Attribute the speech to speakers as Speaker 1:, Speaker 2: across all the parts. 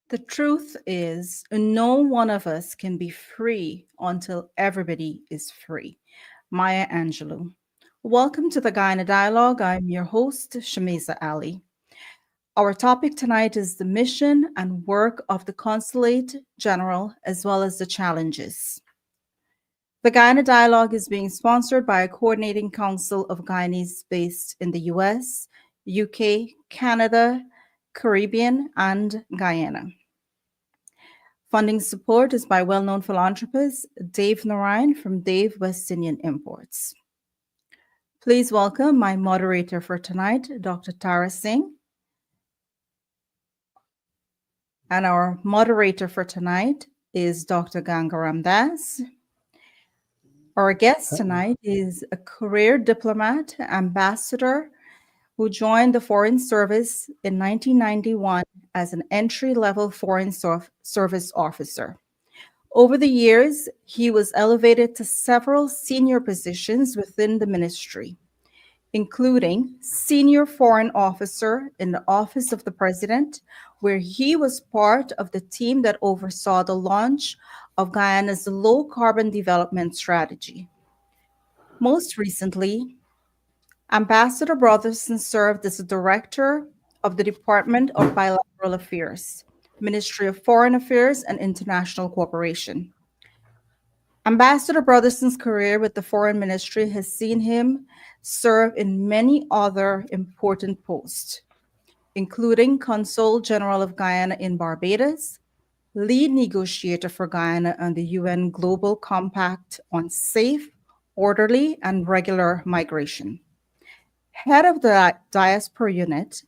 Speaker 1: The truth is, no one of us can be free until everybody is free. Maya Angelou. Welcome to the Guyana Dialogue. I'm your host, Shamiza Ali. Our topic tonight is the mission and work of the Consulate General, as well as the challenges. The Guyana Dialogue is being sponsored by a coordinating council of Guyanese based in the US, UK, Canada, Caribbean, and Guyana. Funding support is by well-known philanthropist Dave Narayan from Dave West Indian Imports. Please welcome my moderator for tonight, Dr. Tara Singh. And our moderator for tonight is Dr. Gangaram Das. Our guest tonight is a career diplomat, ambassador, who joined the Foreign Service in 1991 as an entry-level Foreign Service officer. Over the years, he was elevated to several senior positions within the ministry, including Senior Foreign Officer in the Office of the President, where he was part of the team that oversaw the launch of Guyana's low-carbon development strategy. Most recently, Ambassador Brotherson served as the Director of the Department of Bilateral Affairs, Ministry of Foreign Affairs and International Cooperation. Ambassador Brotherson's career with the Foreign Ministry has seen him serve in many other important posts, including Consul General of Guyana in Barbados, lead negotiator for Guyana on the UN Global Compact on Safe, Orderly, and Regular Migration, head of the Diaspora Unit,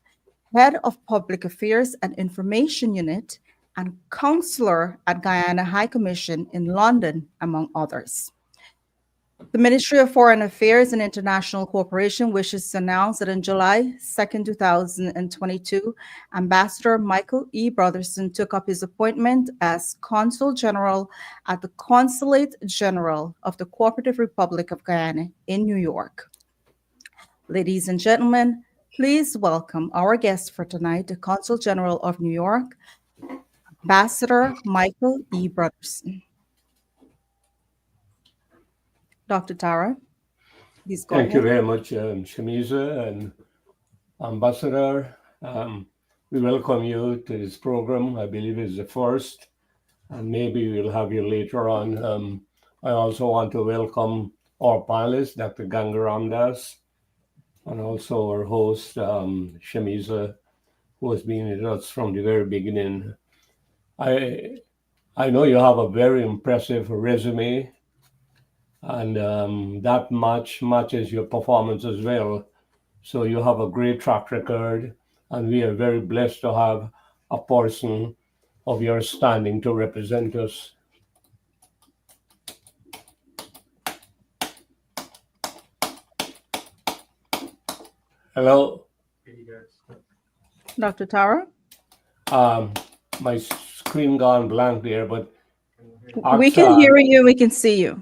Speaker 1: head of Public Affairs and Information Unit, and Consular at Guyana High Commission in London, among others. The Ministry of Foreign Affairs and International Cooperation wishes to announce that on July 2, 2022, Ambassador Michael E. Brotherson took up his appointment as Consul General at the Consulate General of the Cooperative Republic of Guyana in New York. Ladies and gentlemen, please welcome our guest for tonight, the Consul General of New York, Ambassador Michael E. Brotherson. Dr. Tara, please go ahead.
Speaker 2: Thank you very much, Shamiza and Ambassador. We welcome you to this program. I believe it's the first, and maybe we'll have you later on. I also want to welcome our panelists, Dr. Gangaram Das, and also our host, Shamiza, who has been with us from the very beginning. I know you have a very impressive resume, and that matches your performance as well. So you have a great track record, and we are very blessed to have a person of your standing to represent us. Hello?
Speaker 1: Dr. Tara?
Speaker 2: My screen gone blank there, but
Speaker 1: we can hear you, we can see you.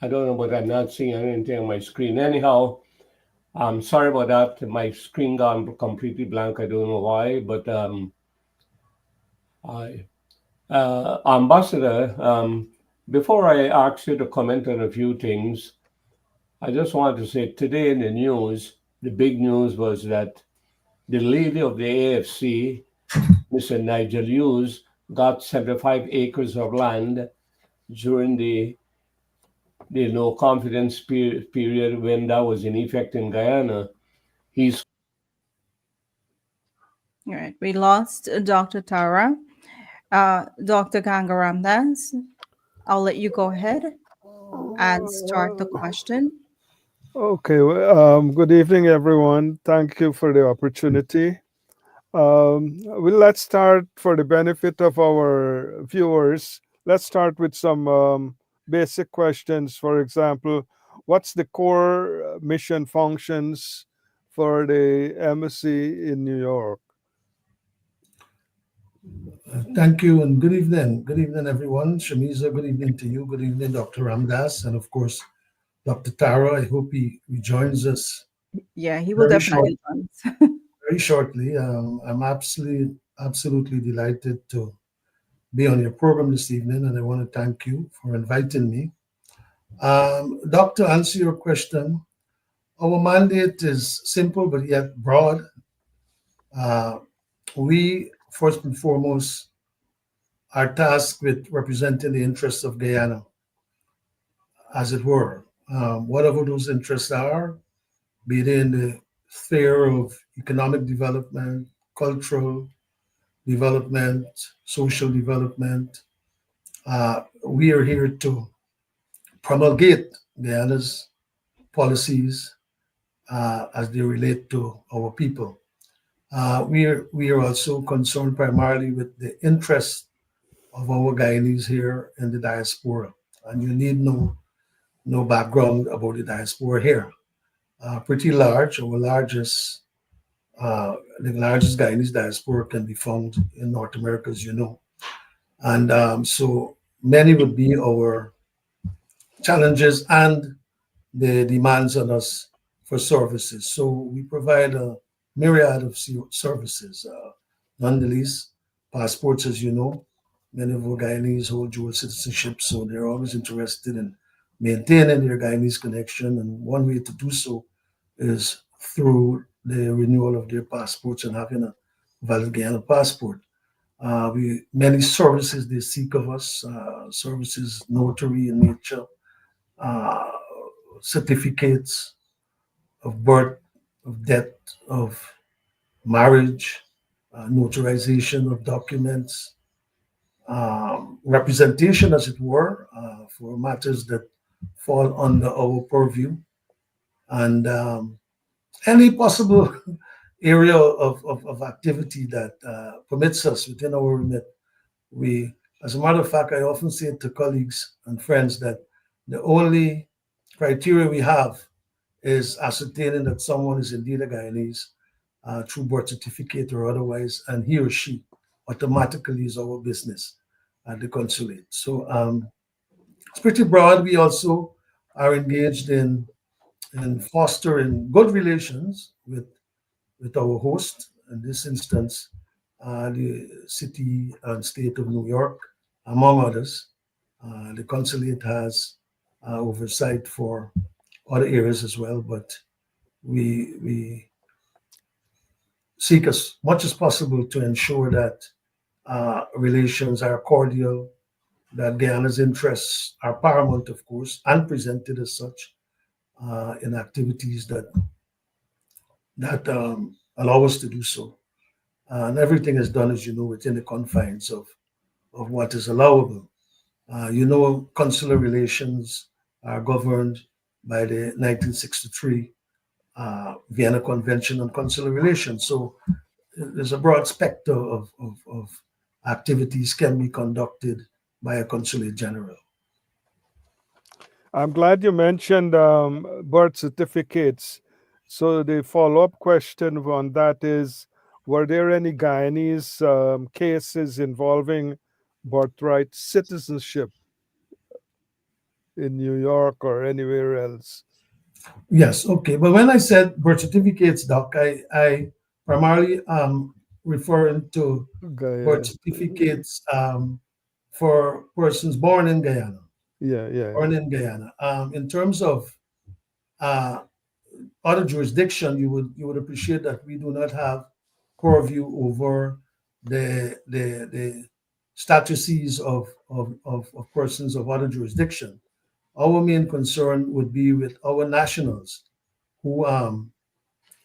Speaker 2: I don't know, but I'm not seeing anything on my screen. Anyhow, I'm sorry about that. My screen gone completely blank. I don't know why, but Ambassador, before I ask you to comment on a few things, I just want to say today in the news, the big news was that the leader of the AFC, Mr. Nigel Hughes, got 75 acres of land during the no confidence period when that was in effect in Guyana.
Speaker 1: All right, we lost Dr. Tara. Dr. Gangaram Das, I'll let you go ahead and start the question.
Speaker 3: Okay, good evening, everyone. Thank you for the opportunity. Let's start for the benefit of our viewers. Let's start with some basic questions. For example, what's the core mission functions for the embassy in New York?
Speaker 4: Thank you and good evening. Good evening, everyone. Shamiza, good evening to you. Good evening, Dr. Ramdas, and of course, Dr. Tara. I hope he joins us.
Speaker 1: Yeah, he will definitely join us.
Speaker 4: Very shortly. I'm absolutely absolutely delighted to be on your program this evening, and I want to thank you for inviting me. Doc, to answer your question, our mandate is simple but yet broad. Uh, we, first and foremost, are tasked with representing the interests of Guyana, as it were. Whatever those interests are, be it in the sphere of economic development, cultural development, social development, we are here to promulgate Guyana's policies as they relate to our people. We are also concerned primarily with the interests of our Guyanese here in the diaspora, and you need no background about the diaspora here. Pretty large, the largest Guyanese diaspora can be found in North America, as you know, and so many would be our challenges and the demands on us for services. So we provide a myriad of services. None the least, passports, as you know, many of our Guyanese hold dual citizenship, so they're always interested in maintaining their Guyanese connection. And one way to do so is through the renewal of their passports and having a valid Guyana passport. We many services they seek of us, services notary in nature, uh, certificates of birth, of death, of marriage, notarization of documents, representation, as it were, for matters that fall under our purview, and any possible area of activity that permits us within our remit. We, as a matter of fact, I often say to colleagues and friends that the only criteria we have is ascertaining that someone is indeed a Guyanese through birth certificate or otherwise, and he or she automatically is our business at the consulate. So it's pretty broad. We also are engaged in fostering good relations with our host, in this instance, the city and state of New York, among others. The consulate has oversight for other areas as well, but we seek as much as possible to ensure that relations are cordial, that Guyana's interests are paramount, of course, and presented as such in activities that allow us to do so. And everything is done, as you know, within the confines of what is allowable. Consular relations are governed by the 1963 Vienna Convention on Consular Relations. So there's a broad spectrum of activities can be conducted by a consulate general.
Speaker 3: I'm glad you mentioned birth certificates. So the follow-up question on that is, were there any Guyanese cases involving birthright citizenship in New York or anywhere else?
Speaker 4: Yes, okay. But when I said birth certificates, Doc, I primarily referring to birth
Speaker 3: Guyana.
Speaker 4: certificates for persons born in Guyana.
Speaker 3: Yeah.
Speaker 4: Born in Guyana. In terms of uh, other jurisdiction, you would appreciate that we do not have purview over the statuses of persons of other jurisdiction. Our main concern would be with our nationals who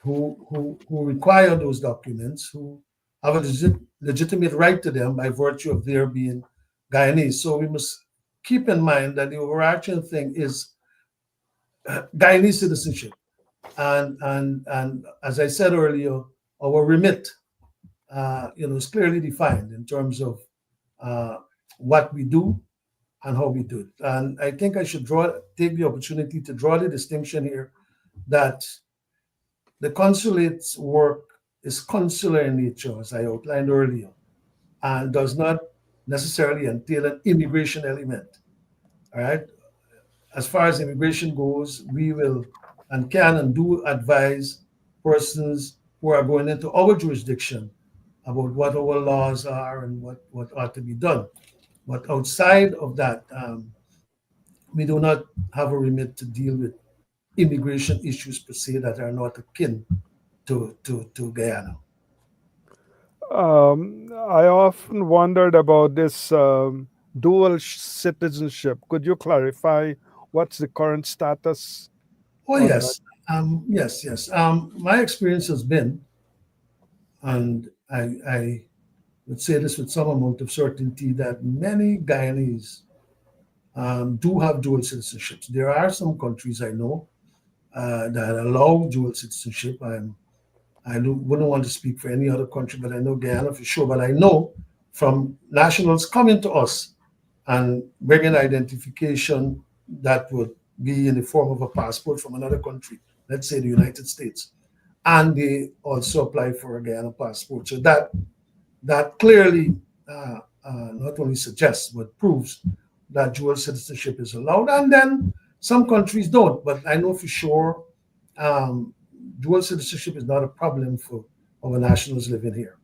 Speaker 4: who require those documents, who have a legitimate right to them by virtue of their being Guyanese. So we must keep in mind that the overarching thing is Guyanese citizenship, and as I said earlier, our remit, is clearly defined in terms of uh, what we do and how we do it. And I think I should take the opportunity to draw the distinction here that the consulate's work is consular in nature, as I outlined earlier, and does not necessarily entail an immigration element. All right. As far as immigration goes, we will and can and do advise persons who are going into our jurisdiction about what our laws are and what ought to be done. But outside of that, we do not have a remit to deal with immigration issues per se that are not akin to Guyana.
Speaker 3: I often wondered about this dual citizenship. Could you clarify what's the current status
Speaker 4: Oh
Speaker 3: on that?
Speaker 4: yes, yes. My experience has been, and I would say this with some amount of certainty, that many Guyanese do have dual citizenships. There are some countries I know that allow dual citizenship. Wouldn't want to speak for any other country, but I know Guyana for sure. But I know from nationals coming to us and bringing identification that would be in the form of a passport from another country, let's say the United States, and they also apply for a Guyana passport. So that clearly not only suggests but proves that dual citizenship is allowed. And then some countries don't, but I know for sure um, dual citizenship is not a problem for our nationals living here,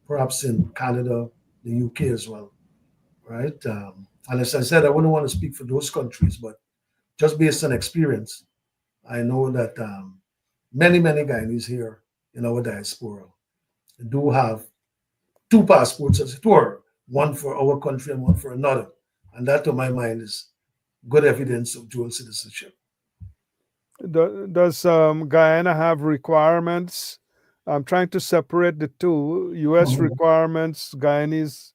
Speaker 4: perhaps in Canada, the UK as well, right? And as I said, I wouldn't want to speak for those countries, but just based on experience, I know that many Guyanese here in our diaspora do have two passports, as it were, one for our country and one for another. And that, to my mind, is good evidence of dual citizenship.
Speaker 3: Does Guyana have requirements? I'm trying to separate the two: U.S.
Speaker 4: Mhm.
Speaker 3: requirements, Guyanese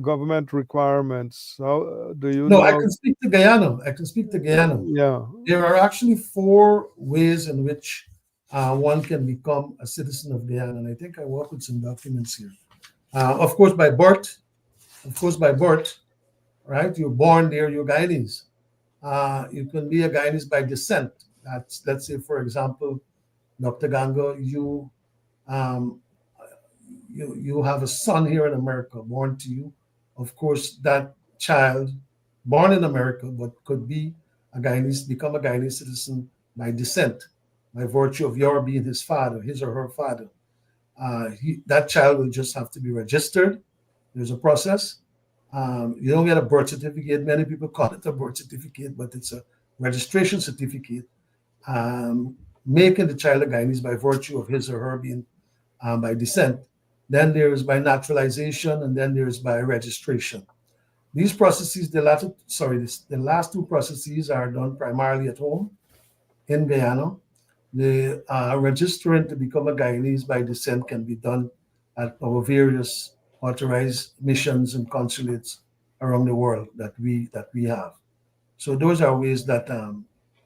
Speaker 3: government requirements. How do you
Speaker 4: No, I
Speaker 3: know?
Speaker 4: can speak to Guyana. I can speak to Guyana.
Speaker 3: Yeah.
Speaker 4: There are actually four ways in which one can become a citizen of Guyana. And I think I work with some documents here. Of course, by birth. Of course, by birth, right? You're born there, you're Guyanese. You can be a Guyanese by descent. That's, let's say, for example, Dr. Ganga, um, you have a son here in America, born to you. Of course, that child, born in America, but could be a Guyanese, become a Guyanese citizen by descent, by virtue of your being his father, his or her father. That child will just have to be registered. There's a process. You don't get a birth certificate. Many people call it a birth certificate, but it's a registration certificate, making the child a Guyanese by virtue of his or her being by descent. Then there's by naturalization, and then there's by registration. These processes, the last two processes are done primarily at home in Guyana. The registering to become a Guyanese by descent can be done at our various authorized missions and consulates around the world that we have. So those are ways that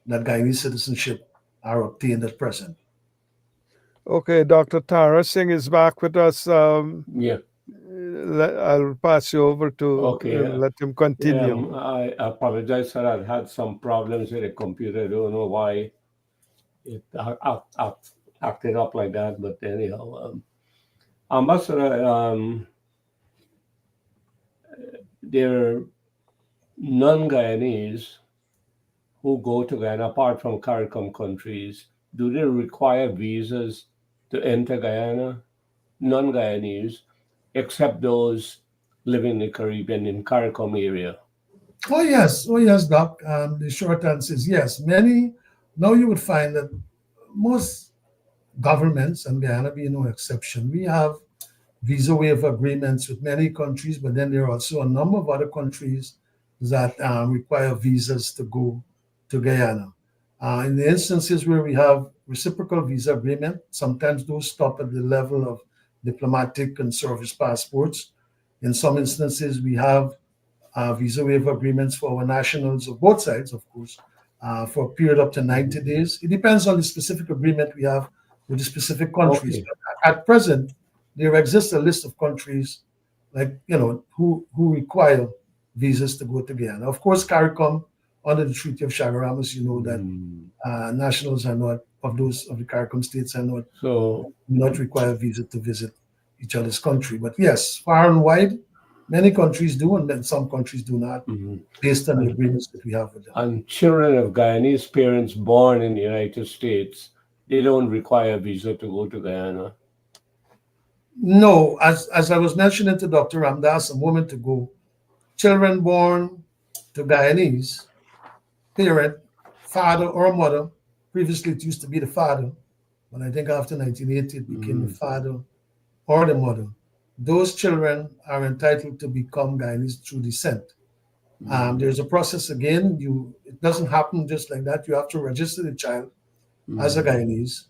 Speaker 4: Guyanese citizenship are obtained at present.
Speaker 3: Okay, Dr. Tara Singh is back with us.
Speaker 2: Yeah.
Speaker 3: I'll pass you over to
Speaker 2: Okay.
Speaker 3: let him
Speaker 2: Yeah,
Speaker 3: continue.
Speaker 2: I apologize, sir. I had some problems with the computer. I don't know why it acted up like that, but anyhow, Ambassador, there are non-Guyanese who go to Guyana, apart from CARICOM countries. Do they require visas to enter Guyana? Non-Guyanese, except those living in the Caribbean in CARICOM area.
Speaker 4: Oh yes, Doc. The short answer is yes. Many now you would find that most governments, and Guyana being no exception, we have visa waiver agreements with many countries, but then there are also a number of other countries that require visas to go to Guyana. In the instances where we have reciprocal visa agreement, sometimes those stop at the level of diplomatic and service passports. In some instances, we have visa waiver agreements for our nationals of both sides, of course, for a period up to 90 days. It depends on the specific agreement we have with the specific countries.
Speaker 2: Okay.
Speaker 4: But at present, there exists a list of countries like who require visas to go to Guyana. Of course, CARICOM under the Treaty of Chaguaramas, you know that nationals are not of the CARICOM states are
Speaker 2: So,
Speaker 4: not require a visa to visit each other's country. But yes, far and wide, many countries do, and then some countries do not, based on the agreements that we have with them.
Speaker 2: and children of Guyanese parents born in the United States, they don't require a visa to go to Guyana.
Speaker 4: No, as I was mentioning to Dr. Ramdas a moment ago, children born to Guyanese parent, father or mother, previously it used to be the father, but I think after 1980 it became the father or the mother. Those children are entitled to become Guyanese through descent. There's a process again. It doesn't happen just like that. You have to register the child as a Guyanese,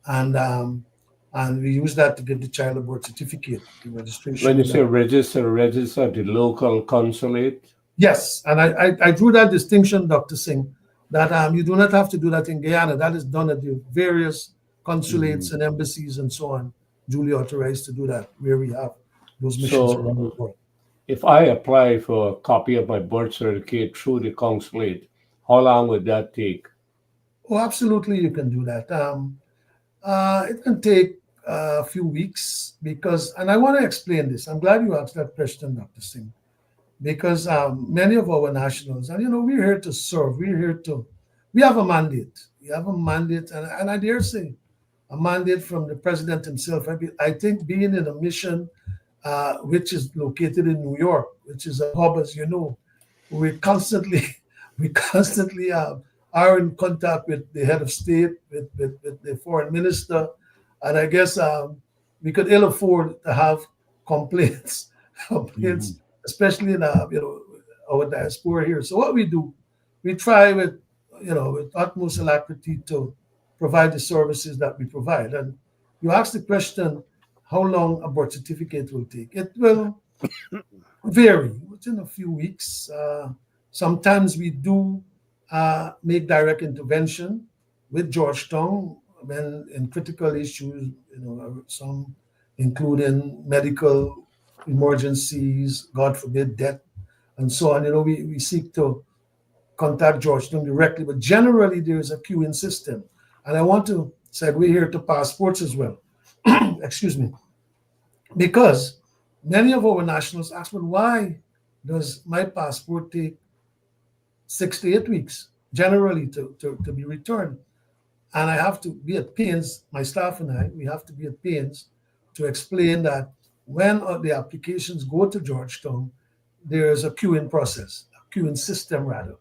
Speaker 4: and we use that to give the child a birth certificate. The registration.
Speaker 2: When you
Speaker 4: of
Speaker 2: say
Speaker 4: that.
Speaker 2: register at the local consulate.
Speaker 4: Yes, and I drew that distinction, Dr. Singh, that you do not have to do that in Guyana. That is done at the various consulates and embassies and so on, duly authorized to do that, where we have those missions around the
Speaker 2: So
Speaker 4: world.
Speaker 2: if I apply for a copy of my birth certificate through the consulate, how long would that take?
Speaker 4: Oh, absolutely, you can do that. It can take a few weeks because, and I want to explain this. I'm glad you asked that question, Dr. Singh, because many of our nationals, and we're here to serve. We have a mandate. We have a mandate, and I dare say, a mandate from the president himself. I think being in a mission which is located in New York, which is a hub, as you know, we constantly we constantly are in contact with the head of state, with the foreign minister, and I guess we could ill afford to have complaints, complaints, especially in our diaspora here. So what we do, we try with utmost alacrity to provide the services that we provide. And you ask the question, how long a birth certificate will take? It will vary within a few weeks. Sometimes we do make direct intervention with Georgetown when in critical issues, some including medical emergencies, God forbid, death, and so on. We seek to contact Georgetown directly, but generally there is a queuing system. And I want to segue here to passports as well. Excuse me. Because many of our nationals ask, well, why does my passport take 6 to 8 weeks generally to be returned? And I have to be at pains, my staff and we have to be at pains to explain that when the applications go to Georgetown, there is a queuing process, a queuing system rather.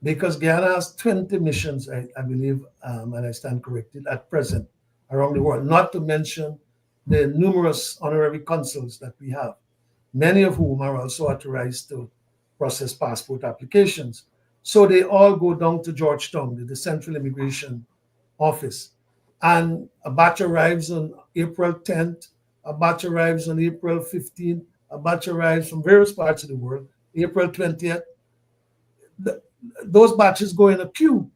Speaker 4: Because Guyana has 20 missions, I believe, and I stand corrected, at present around the world, not to mention the numerous honorary consuls that we have, many of whom are also authorized to process passport applications. So they all go down to Georgetown, the Central Immigration Office. And a batch arrives on April 10th, a batch arrives on April 15th, a batch arrives from various parts of the world, April 20th. Those batches go in a queue.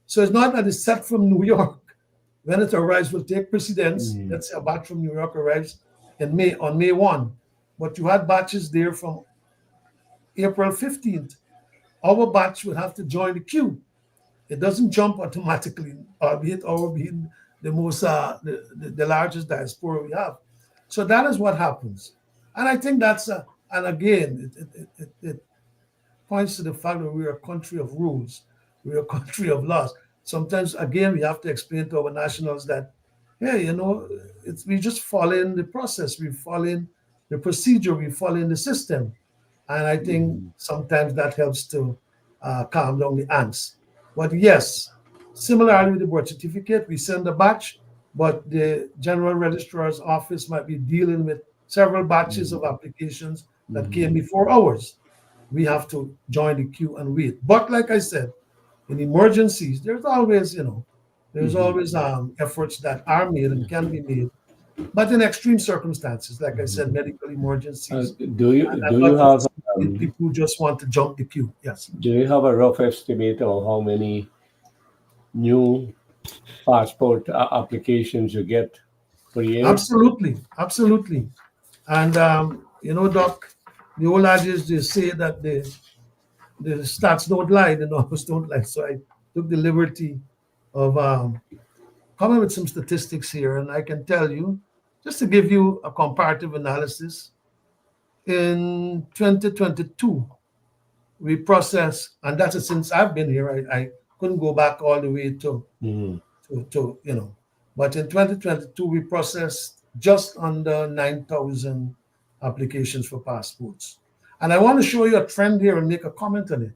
Speaker 4: So it's not that it's set from New York. When it arrives, will take precedence. Let's say a batch from New York arrives on May 1. But you had batches there from April 15th. Our batch would have to join the queue. It doesn't jump automatically, albeit our being the most the largest diaspora we have. So that is what happens. And I think that's and again it points to the fact that we're a country of rules, we're a country of laws. Sometimes, again, we have to explain to our nationals that, hey, we just follow in the process, we follow in the procedure, we follow in the system. And I think sometimes that helps to calm down the angst. But yes, similarly with the birth certificate, we send a batch, but the General Registrar's office might be dealing with several batches of applications that came before ours. We have to join the queue and wait. But like I said, in emergencies, there's always efforts that are made and can be made. But in extreme circumstances, like I said, medical emergencies,
Speaker 2: Do you have
Speaker 4: people who just want to jump the queue? Yes.
Speaker 2: do you have a rough estimate of how many new passport applications you get per year?
Speaker 4: Absolutely, absolutely. And Doc, the old adage they say that the stats don't lie, the numbers don't lie. So I took the liberty of coming with some statistics here, and I can tell you, just to give you a comparative analysis, in 2022, we processed, and that's since I've been here. I couldn't go back all the way to but in 2022 we processed just under 9,000 applications for passports. And I want to show you a trend here and make a comment on it.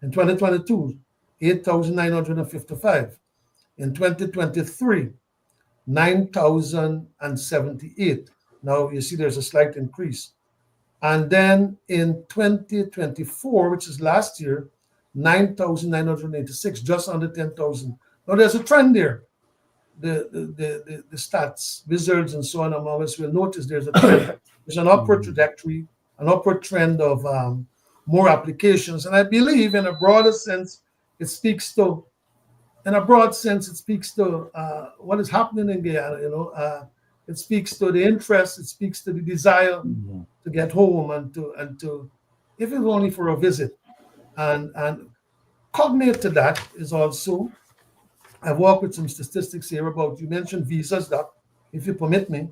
Speaker 4: In 2022, 8,955. In 2023, 9,078. Now you see there's a slight increase. And then in 2024, which is last year, 9,986, just under 10,000. Now there's a trend there. The stats, wizards, and so on among us will notice there's a trend. There's an upward trajectory, an upward trend of more applications. And I believe in a broader sense, it speaks to what is happening in Guyana. It speaks to the interest, it speaks to the desire to get home and to if it's only for a visit. And cognate to that is also, I've worked with some statistics here about, you mentioned visas, Doc, if you permit me.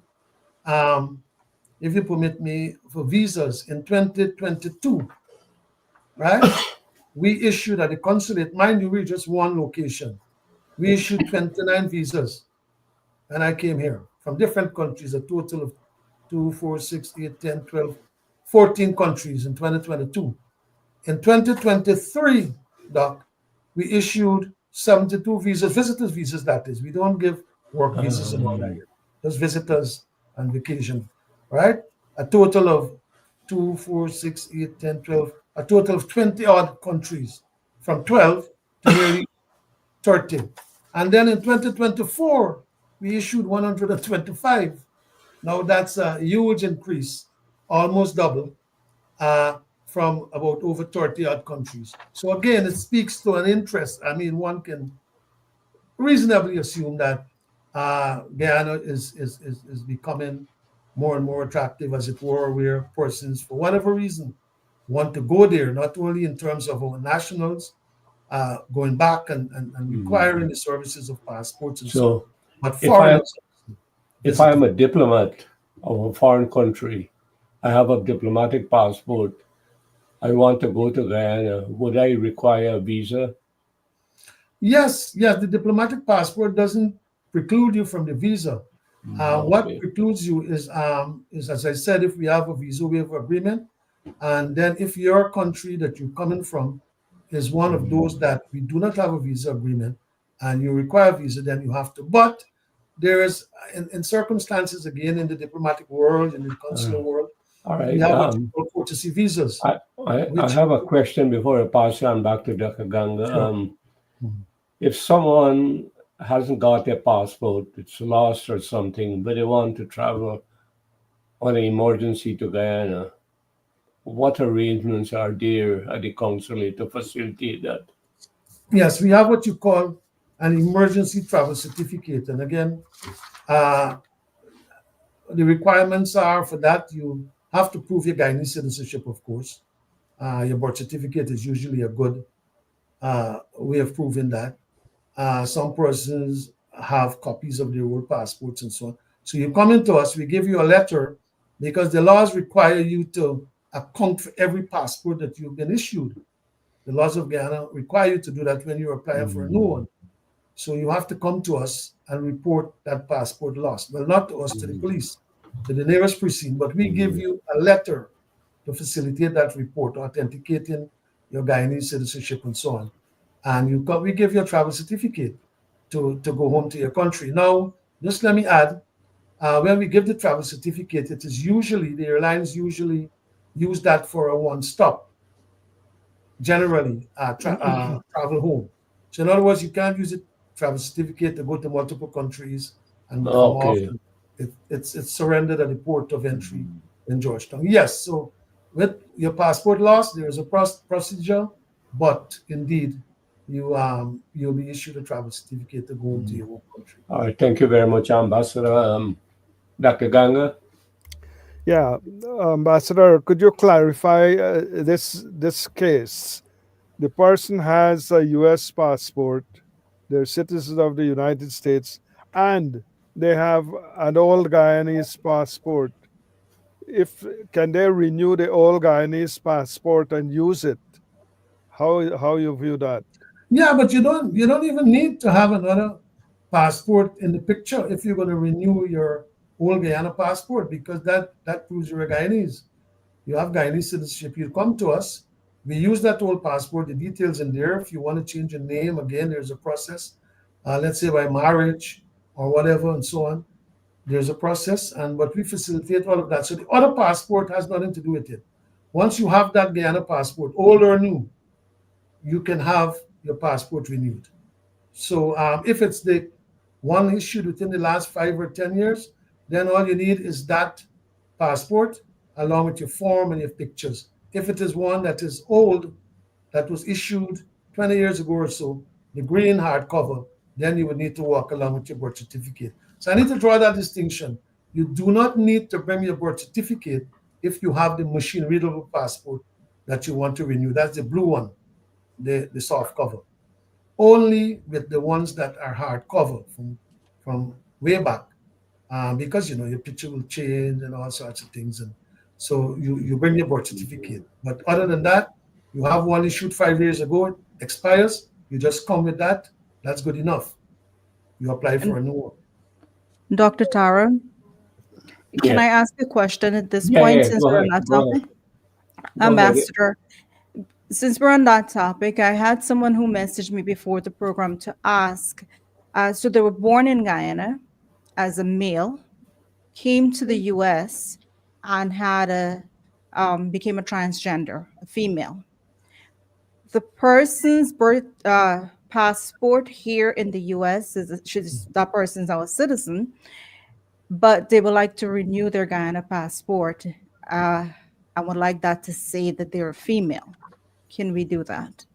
Speaker 4: For visas in 2022, right? We issued at the consulate, mind you, we're just one location. We issued 29 visas. And I came here from different countries, a total of 2, 4, 6, 8, 10, 12, 14 countries in 2022. In 2023, Doc, we issued 72 visas, visitors visas, that is. We don't give work visas and all that here. Just visitors and vacation, right? A total of 2, 4, 6, 8, 10, 12, a total of 20 odd countries, from 12 to nearly 30. And then in 2024, we issued 125. Now that's a huge increase, almost double, from about over 30 odd countries. So again, it speaks to an interest. I mean, one can reasonably assume that Guyana is becoming more and more attractive, as it were, where persons, for whatever reason, want to go there, not only in terms of our nationals going back and requiring the services of passports and so on, but foreigners.
Speaker 2: If I'm a diplomat of a foreign country, I have a diplomatic passport, I want to go to Guyana, would I require a visa?
Speaker 4: Yes, the diplomatic passport doesn't preclude you from the visa. What precludes you is, as I said, if we have a visa waiver agreement, and then if your country that you're coming from is one of those that we do not have a visa agreement and you require a visa, then you have to. But there is, in circumstances, again, in the diplomatic world, in the consular world,
Speaker 2: all right.
Speaker 4: we have what you call courtesy visas.
Speaker 2: I have a question before I pass on back to Dr. Ganga. Sure. If someone hasn't got their passport, it's lost or something, but they want to travel on an emergency to Guyana, what arrangements are there at the consulate to facilitate that?
Speaker 4: Yes, we have what you call an emergency travel certificate. And again, the requirements are for that, you have to prove your Guyanese citizenship, of course. Your birth certificate is usually a good way of proving that. Some persons have copies of their old passports and so on. So you come into us, we give you a letter, because the laws require you to account for every passport that you've been issued. The laws of Guyana require you to do that when you're applying for a new one. So you have to come to us and report that passport lost. Well, not to us, to the police, to the nearest precinct, but we give you a letter to facilitate that report, authenticating your Guyanese citizenship and so on. And we give you a travel certificate to go home to your country. Now, just let me add, when we give the travel certificate, it is usually, the airlines usually use that for a one-stop, generally, travel home. So in other words, you can't use a travel certificate to go to multiple countries and come off. It's surrendered at the port of entry in Georgetown. Yes, so with your passport lost, there is a procedure, but indeed, you'll be issued a travel certificate to go to your home country.
Speaker 2: All right, thank you very much, Ambassador. Dr. Ganga?
Speaker 3: Yeah, Ambassador, could you clarify this case? The person has a U.S. passport, they're citizens of the United States, and they have an old Guyanese passport. Can they renew the old Guyanese passport and use it? How you view that?
Speaker 4: Yeah, but you don't even need to have another passport in the picture if you're going to renew your old Guyana passport, because that proves you're a Guyanese. You have Guyanese citizenship. You come to us. We use that old passport. The details in there. If you want to change your name, again, there's a process. Let's say by marriage or whatever, and so on. There's a process, but we facilitate all of that. So the other passport has nothing to do with it. Once you have that Guyana passport, old or new, you can have your passport renewed. So if it's the one issued within the last 5 or 10 years, then all you need is that passport along with your form and your pictures. If it is one that is old, that was issued 20 years ago or so, the green hardcover, then you would need to walk along with your birth certificate. So I need to draw that distinction. You do not need to bring your birth certificate if you have the machine readable passport that you want to renew. That's the blue one, the soft cover. Only with the ones that are hardcover from way back, because your picture will change and all sorts of things. And so you bring your birth certificate. But other than that, you have one issued 5 years ago, it expires, you just come with that, that's good enough. You apply for a new one.
Speaker 1: Dr. Tara, can
Speaker 2: Yeah.
Speaker 1: I ask a question at this
Speaker 2: Yeah,
Speaker 1: point
Speaker 2: yeah,
Speaker 1: since
Speaker 2: go
Speaker 1: we're on
Speaker 2: ahead.
Speaker 1: that
Speaker 2: Go
Speaker 1: topic?
Speaker 2: ahead. Go ahead.
Speaker 1: Ambassador, since we're on that topic, I had someone who messaged me before the program to ask. So they were born in Guyana as a male, came to the U.S. and became a transgender, a female. The person's birth passport here in the U.S. That person's our citizen, but they would like to renew their Guyana passport. I would like that to say that they're a female. Can we do that?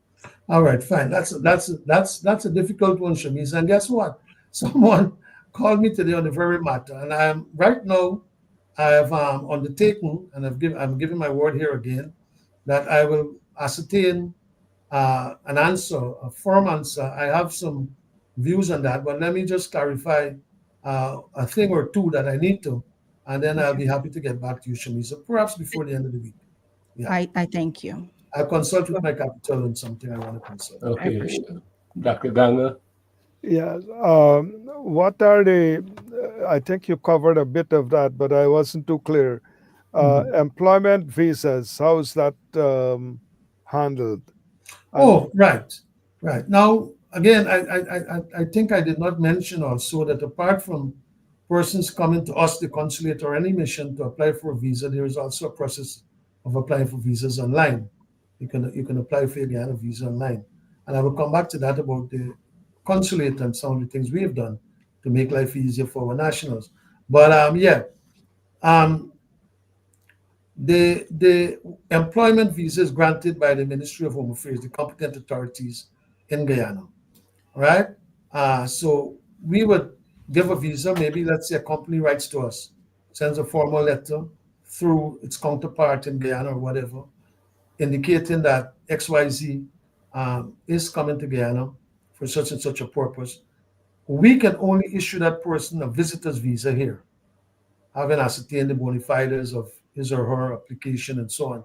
Speaker 4: All right, fine. That's a difficult one, Shamise. And guess what? Someone called me today on the very matter, and I'm right now. I have undertaken, and I'm giving my word here again, that I will ascertain an answer, a firm answer. I have some views on that, but let me just clarify a thing or two that I need to, and then I'll be happy to get back to you, Shamisa, perhaps before the end of the week. Yeah.
Speaker 1: I thank you.
Speaker 4: I'll consult with my capital on something I want to consult.
Speaker 1: I
Speaker 2: Okay.
Speaker 1: appreciate it.
Speaker 2: Dr. Ganga.
Speaker 3: Yeah. What are I think you covered a bit of that, but I wasn't too clear. Employment visas, how is that handled?
Speaker 4: Oh, right. Now, again, I think I did not mention also that apart from persons coming to us, the consulate or any mission to apply for a visa, there is also a process of applying for visas online. You can apply for a visa online. And I will come back to that about the consulate and some of the things we have done to make life easier for our nationals. But the employment visa is granted by the Ministry of Home Affairs, the competent authorities in Guyana. All right. So we would give a visa. Maybe let's say a company writes to us, sends a formal letter through its counterpart in Guyana or whatever, indicating that XYZ is coming to Guyana for such and such a purpose. We can only issue that person a visitor's visa here, having ascertained the bona fides of his or her application and so on.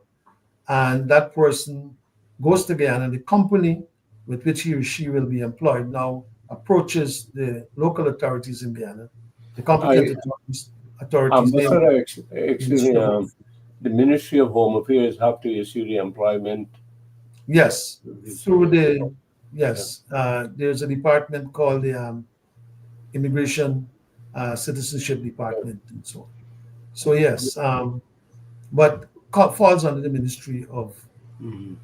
Speaker 4: And that person goes to Guyana. The company with which he or she will be employed now approaches the local authorities in Guyana, the competent authorities.
Speaker 2: Excuse me, the Ministry of Home Affairs have to issue the employment.
Speaker 4: Yes, through there's a department called the Immigration Citizenship Department and so on. So yes, but falls under the Ministry of Home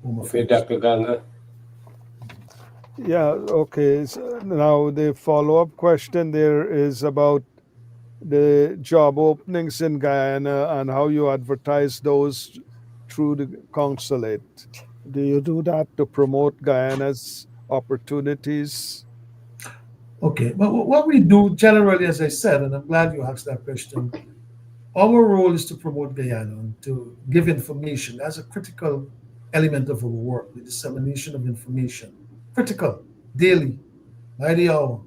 Speaker 4: Affairs.
Speaker 2: Okay, Dr. Ganga.
Speaker 3: Yeah, okay. So now the follow-up question there is about the job openings in Guyana and how you advertise those through the consulate. Do you do that to promote Guyana's opportunities?
Speaker 4: Okay, but what we do generally, as I said, and I'm glad you asked that question, our role is to promote Guyana and to give information. That's a critical element of our work, the dissemination of information. Critical, daily, by the hour.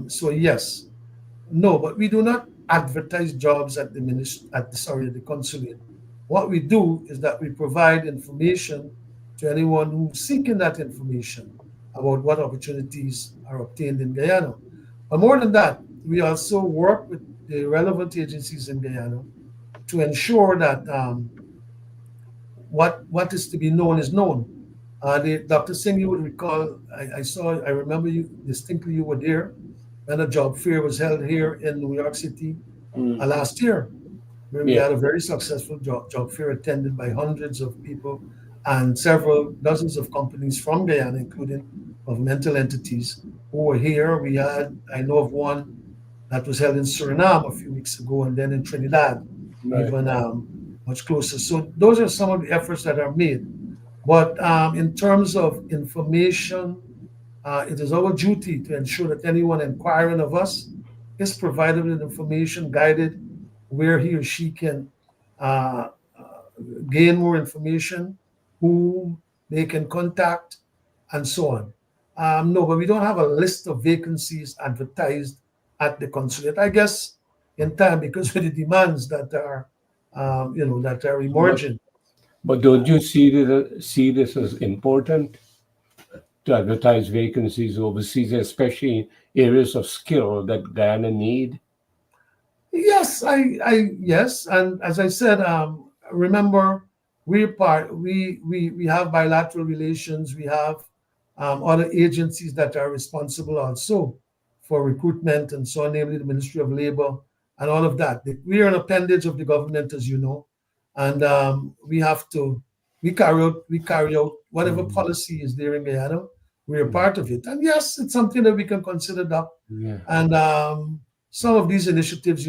Speaker 4: So yes, no, but we do not advertise jobs at the consulate. What we do is that we provide information to anyone who's seeking that information about what opportunities are obtained in Guyana. But more than that, we also work with the relevant agencies in Guyana to ensure that what is to be known is known. Dr. Singh, you would recall, I remember you distinctly, you were there when a job fair was held here in New York City last year, where we
Speaker 2: Yeah.
Speaker 4: had a very successful job fair attended by hundreds of people and several dozens of companies from Guyana, including governmental entities who were here. I know of one that was held in Suriname a few weeks ago, and then in Trinidad,
Speaker 2: Right.
Speaker 4: even much closer. So those are some of the efforts that are made. But in terms of information, it is our duty to ensure that anyone inquiring of us is provided with information, guided where he or she can uh, gain more information, who they can contact, and so on. No, but we don't have a list of vacancies advertised at the consulate. I guess in time, because of the demands that are, that are emerging.
Speaker 2: But don't you see this as important to advertise vacancies overseas, especially areas of skill that Guyana need?
Speaker 4: Yes, yes, and as I said, remember we have bilateral relations. We have other agencies that are responsible also for recruitment and so on, namely the Ministry of Labor and all of that. We are an appendage of the government, as you know, and we carry out whatever policy is there in Guyana. We are part of it, and yes, it's something that we can consider that.
Speaker 2: Yeah.
Speaker 4: And some of these initiatives,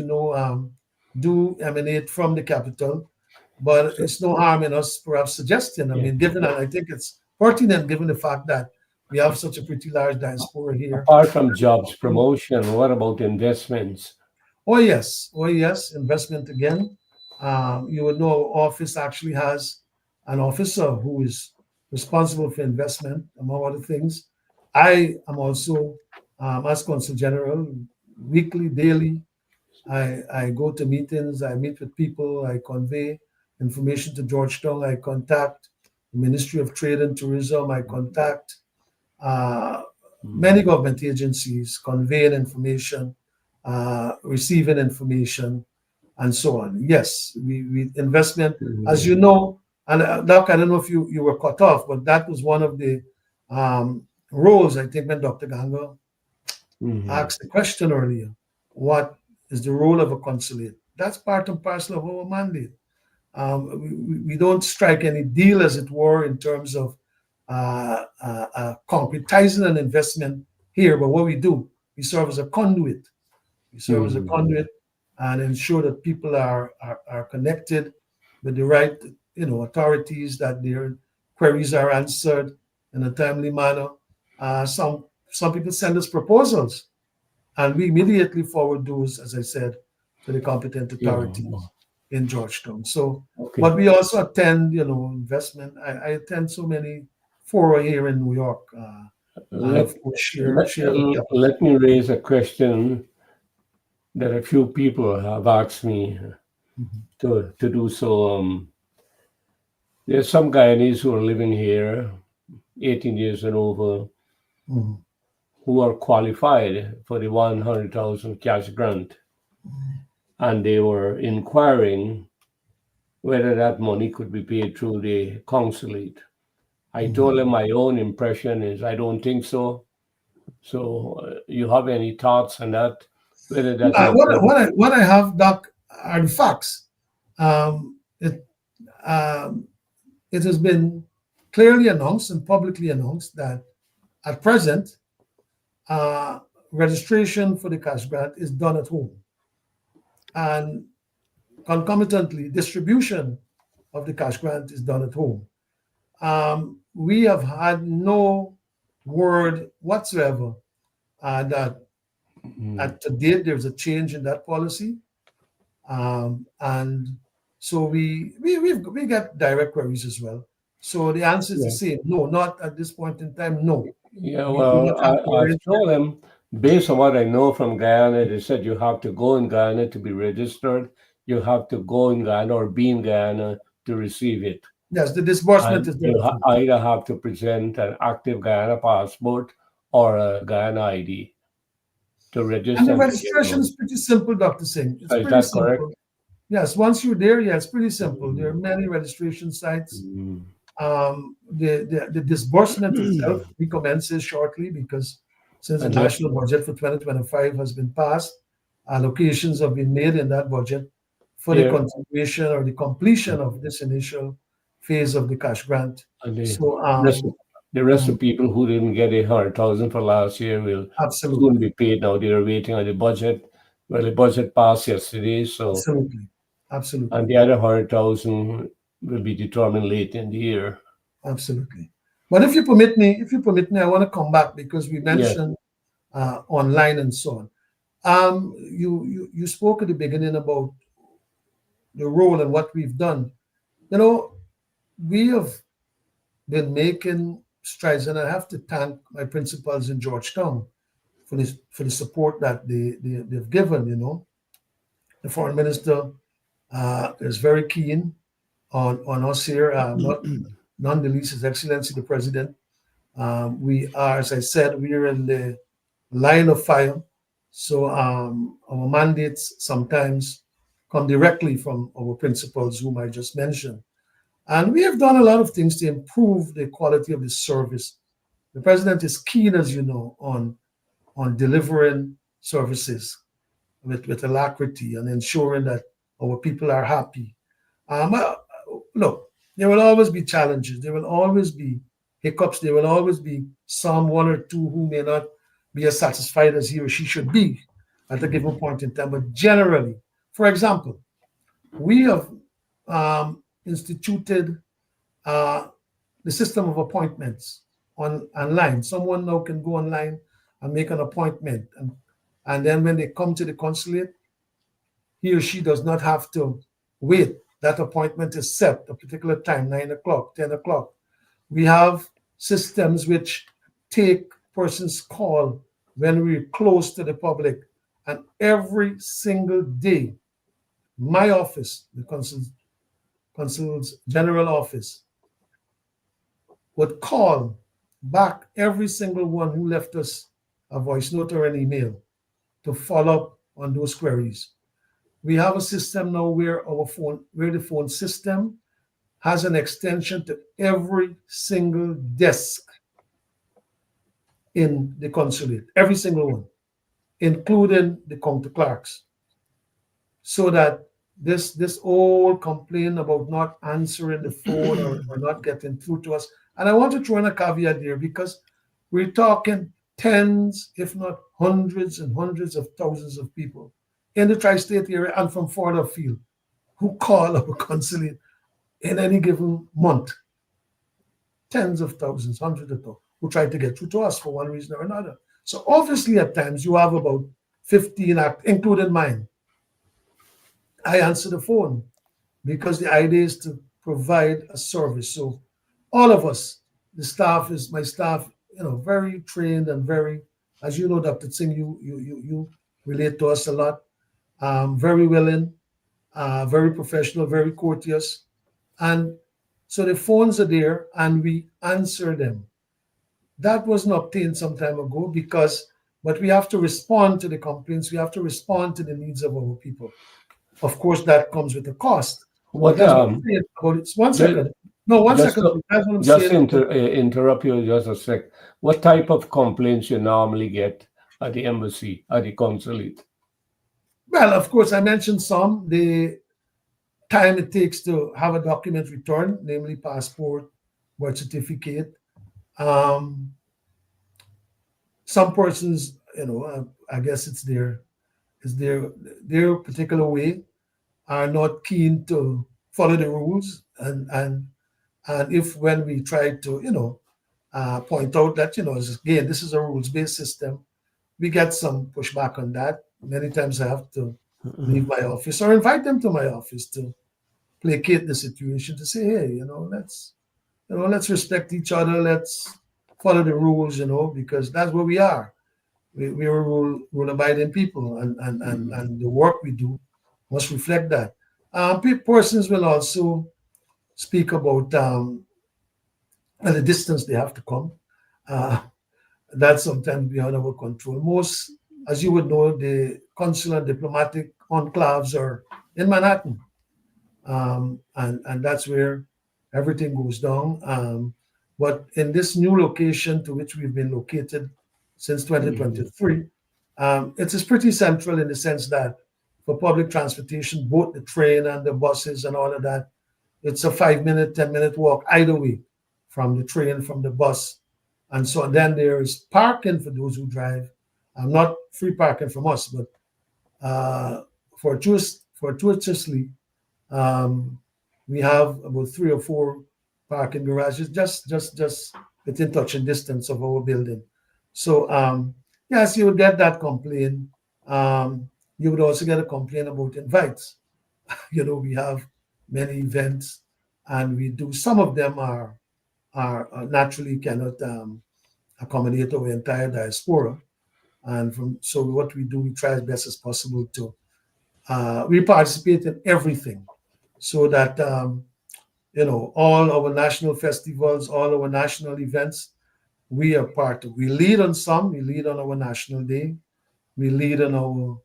Speaker 4: do emanate from the capital, but it's no harm in us perhaps suggesting. I mean, given, and I think it's pertinent given the fact that we have such a pretty large diaspora here.
Speaker 2: Apart from jobs promotion, what about investments?
Speaker 4: Oh yes, investment again. You would know our office actually has an officer who is responsible for investment, among other things. I am also, as Consul General, weekly, daily. I go to meetings, I meet with people, I convey information to Georgetown, I contact the Ministry of Trade and Tourism, I contact many government agencies, conveying information, receiving information, and so on. Yes, we investment, as you know, and Doc, I don't know if you were cut off, but that was one of the roles, I think, when Dr. Ganga asked the question earlier. What is the role of a consulate? That's part and parcel of our mandate. We don't strike any deal, as it were, in terms of concretizing an investment here, but what we do, we serve as a conduit. We serve as a conduit and ensure that people are connected with the right, authorities, that their queries are answered in a timely manner. Some people send us proposals, and we immediately forward those, as I said, to the competent authorities in Georgetown. So, but we also attend, investment. I attend so many fora here in New York.
Speaker 2: Let me raise a question that a few people have asked me to do so. There's some Guyanese who are living here, 18 years and over, who are qualified for the 100,000 cash grant. And they were inquiring whether that money could be paid through the consulate. I told them my own impression is I don't think so. So you have any thoughts on that? Whether that's
Speaker 4: what I have, Doc, are the facts. It has been clearly announced and publicly announced that at present, registration for the cash grant is done at home. And concomitantly, distribution of the cash grant is done at home. We have had no word whatsoever that to date there's a change in that policy. And so we get direct queries as well. So the answer is the same. No, not at this point in time. No.
Speaker 2: Yeah, well, I told them, based on what I know from Guyana, they said you have to go in Guyana to be registered. You have to go in Guyana or be in Guyana to receive it.
Speaker 4: Yes, the disbursement is
Speaker 2: you either have to present an active Guyana passport or a Guyana ID. to register.
Speaker 4: And the
Speaker 2: and to get
Speaker 4: registration
Speaker 2: one.
Speaker 4: is pretty simple, Dr. Singh. It's
Speaker 2: Is
Speaker 4: pretty
Speaker 2: that
Speaker 4: simple.
Speaker 2: correct?
Speaker 4: Yes, once you're there, yeah, it's pretty simple. There are many registration sites. The disbursement itself recommences shortly because since the
Speaker 2: And
Speaker 4: national budget for 2025 has been passed, allocations have been made in that budget for the
Speaker 2: Yeah.
Speaker 4: continuation or the completion of this initial phase of the cash grant.
Speaker 2: And
Speaker 4: So,
Speaker 2: the rest of people who didn't get 100,000 for last year will soon
Speaker 4: absolutely,
Speaker 2: be paid now. They're waiting on the budget. Well, the budget passed yesterday, so
Speaker 4: absolutely, absolutely,
Speaker 2: and the other 100,000 will be determined late in the year.
Speaker 4: absolutely. But if you permit me, I want to come back because we
Speaker 2: Yes.
Speaker 4: mentioned online and so on. You spoke at the beginning about the role and what we've done. You know, we have been making strides, and I have to thank my principals in Georgetown for the support that they've given. You know, the foreign minister is very keen on us here. None the least His Excellency the President. We are, as I said, we are in the line of fire. So our mandates sometimes come directly from our principals, whom I just mentioned. And we have done a lot of things to improve the quality of the service. The president is keen, as you know, on delivering services with alacrity and ensuring that our people are happy. Look, there will always be challenges. There will always be hiccups. There will always be some one or two who may not be as satisfied as he or she should be at a given point in time. But generally, for example, we have instituted the system of appointments online. Someone now can go online and make an appointment. And then when they come to the consulate, he or she does not have to wait. That appointment is set a particular time, 9 o'clock, 10 o'clock. We have systems which take person's call when we're close to the public. And every single day, my office, the consul's general office, would call back every single one who left us a voice note or an email to follow up on those queries. We have a system now where the phone system has an extension to every single desk in the consulate, every single one, including the counter clerks, so that this old complaint about not answering the phone or not getting through to us. And I want to throw in a caveat there because we're talking tens, if not hundreds and hundreds of thousands of people in the tri-state area and from further afield who call our consulate in any given month. Tens of thousands, hundreds of thousands who try to get through to us for one reason or another. So obviously at times you have about 15 including mine. I answer the phone because the idea is to provide a service. So all of us, my staff, very trained and very, as you know, Dr. Singh, you relate to us a lot, very willing, very professional, very courteous. And so the phones are there and we answer them. That wasn't obtained some time ago but we have to respond to the complaints. We have to respond to the needs of our people. Of course, that comes with a cost.
Speaker 2: What
Speaker 4: That's what I'm saying about it. One second. No, one
Speaker 2: just
Speaker 4: second. That's what I'm
Speaker 2: just
Speaker 4: saying.
Speaker 2: interrupt you just a sec. What type of complaints you normally get at the embassy, at the consulate?
Speaker 4: Well, of course, I mentioned some. The time it takes to have a document returned, namely passport, birth certificate. Some persons, I guess it's their particular way, are not keen to follow the rules, and if when we try to point out that again this is a rules-based system, we get some pushback on that. Many times I have to leave my office or invite them to my office to placate the situation, to say, hey, let's respect each other, let's follow the rules, because that's what we are. We are rule-abiding people, and the work we do must reflect that. Persons will also speak about the distance they have to come. That's sometimes beyond our control. as you would know, the consular and diplomatic enclaves are in Manhattan. And that's where everything goes down. But in this new location to which we've been located since 2023, it is pretty central in the sense that for public transportation, both the train and the buses and all of that, it's a 5 minute, 10 minute walk either way from the train, from the bus. And so then there is parking for those who drive. Not free parking from us, but fortuitously, we have about 3 or 4 parking garages just within touching distance of our building. So yes, you would get that complaint. You would also get a complaint about invites. We have many events, and we do. Some of them are naturally cannot accommodate our entire diaspora, and so what we do, we try as best as possible to we participate in everything, so that all our national festivals, all our national events, we are part of. We lead on some. We lead on our National Day. We lead on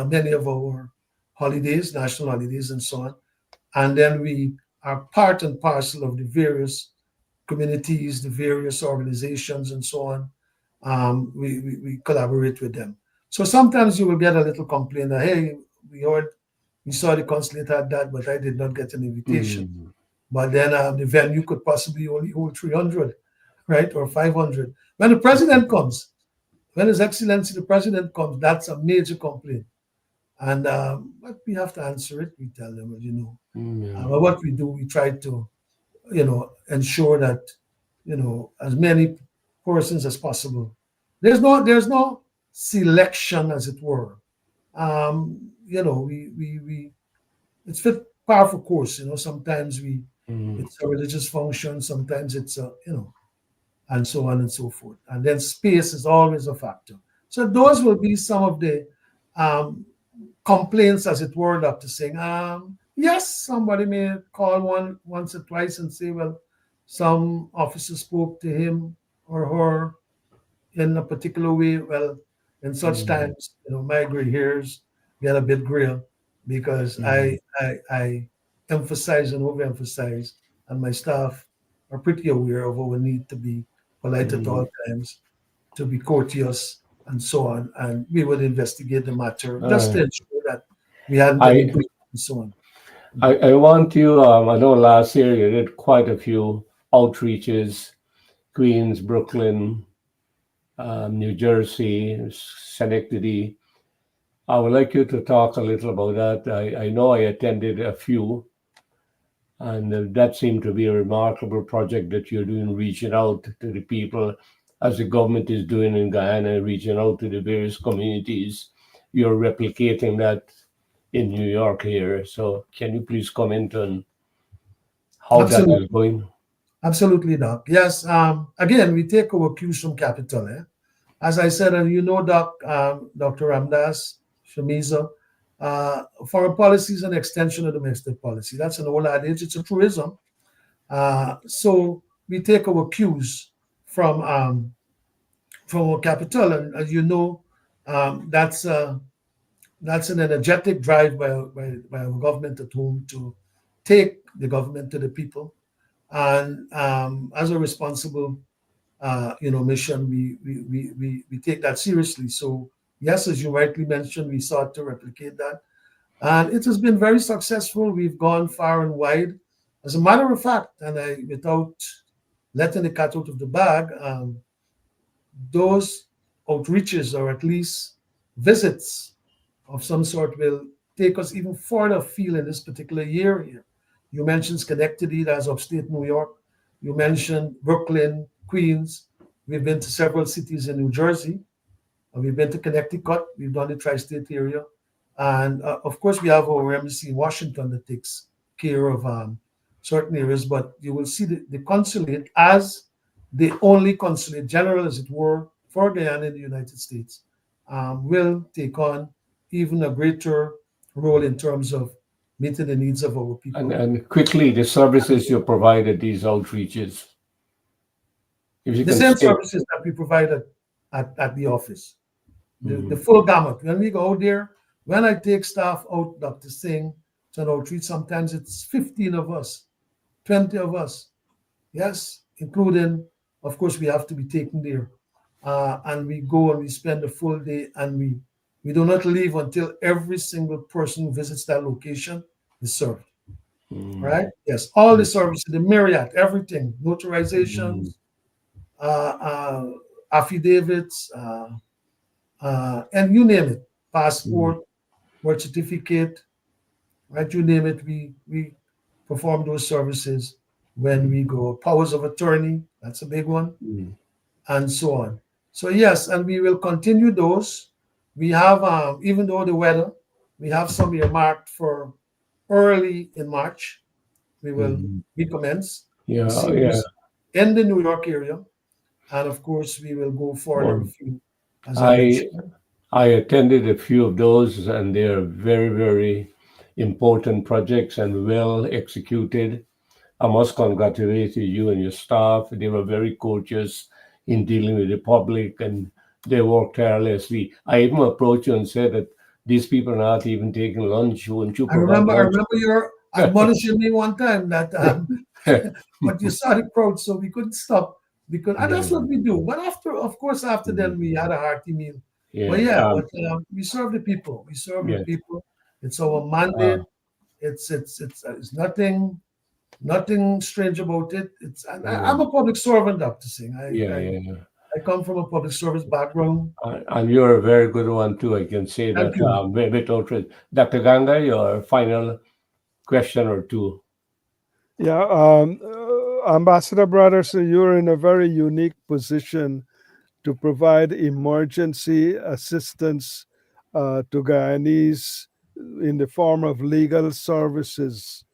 Speaker 4: many of our holidays, national holidays, and so on. And then we are part and parcel of the various communities, the various organizations, and so on. We collaborate with them. So sometimes you will get a little complaint that, hey, we saw the consulate had that, but I did not get an invitation. But then the venue could possibly only hold 300, right, or 500. When the president comes, when His Excellency the President comes, that's a major complaint. And but we have to answer it. We tell them, but what we do, we try to, ensure that, as many persons as possible. There's no selection, as it were. We it's fit par for course. Sometimes it's a religious function, sometimes it's and so on and so forth. And then space is always a factor. So those will be some of the complaints, as it were, Dr. Singh. Yes, somebody may call once or twice and say, well, some officer spoke to him or her in a particular way. Well, in such times, my gray hairs get a bit gray, because I emphasize and overemphasize, and my staff are pretty aware of our need to be polite at all times, to be courteous, and so on. And we would investigate the matter just to ensure that we hadn't any breach and so on.
Speaker 2: I want you, I know last year you did quite a few outreaches, Queens, Brooklyn, New Jersey, Schenectady. I would like you to talk a little about that. I know I attended a few, and that seemed to be a remarkable project that you're doing, reaching out to the people, as the government is doing in Guyana, reaching out to the various communities. You're replicating that in New York here. So can you please comment on how that is going?
Speaker 4: Absolutely, Doc. Yes. Again, we take our cues from capital. As I said, and Doc, Dr. Ramdas, Shamiza, foreign policy is an extension of domestic policy. That's an old adage. It's a truism. So we take our cues from our capital, and as you know, that's an energetic drive by our government at home to take the government to the people, and as a responsible mission, we take that seriously. So yes, as you rightly mentioned, we sought to replicate that, and it has been very successful. We've gone far and wide. As a matter of fact, and without letting the cat out of the bag, those outreaches, or at least visits of some sort, will take us even further afield in this particular year here. You mentioned Schenectady, that's upstate New York. You mentioned Brooklyn, Queens. We've been to several cities in New Jersey. We've been to Connecticut. We've done the tri-state area. And of course, we have our embassy in Washington that takes care of certain areas. But you will see the consulate as the only consulate general, as it were, for Guyana in the United States, will take on even a greater role in terms of meeting the needs of our people.
Speaker 2: And quickly, the services you provide at these outreaches.
Speaker 4: The same services that we provided at the office. The full gamut. When we go out there, when I take staff out, Dr. Singh, to an outreach, sometimes it's 15 of us, 20 of us. Yes, including, of course, we have to be taken there. And we go and we spend a full day, and we do not leave until every single person who visits that location is served. Right? Yes, all the services, the myriad, everything, notarizations, affidavits, and you name it, passport, birth certificate, right? You name it, we perform those services when we go. Powers of attorney, that's a big one, and so on. So yes, and we will continue those. We have, even though the weather, we have some earmarked for early in March. We will recommence
Speaker 2: Yeah,
Speaker 4: series in the New York area, and of course we will go further a few, as I mentioned.
Speaker 2: I attended a few of those, and they are very, very important projects and well executed. I must congratulate you and your staff. They were very courteous in dealing with the public, and they worked tirelessly. I even approached you and said that these people are not even taking lunch. Wouldn't you
Speaker 4: I
Speaker 2: provide lunch?
Speaker 4: remember your admonishing me one time that, but you saw the crowd, so we couldn't stop, because and that's what we do. But after then, we had a hearty meal. But we serve the people. We serve the people. It's our mandate. It's nothing strange about it. I'm a public servant, Dr. Singh. I come from a public service background.
Speaker 2: And you're a very good one too. I can say that without it. Dr. Ganga, your final question or two.
Speaker 3: Yeah, Ambassador Brotherson, you're in a very unique position to provide emergency assistance to Guyanese in the form of legal services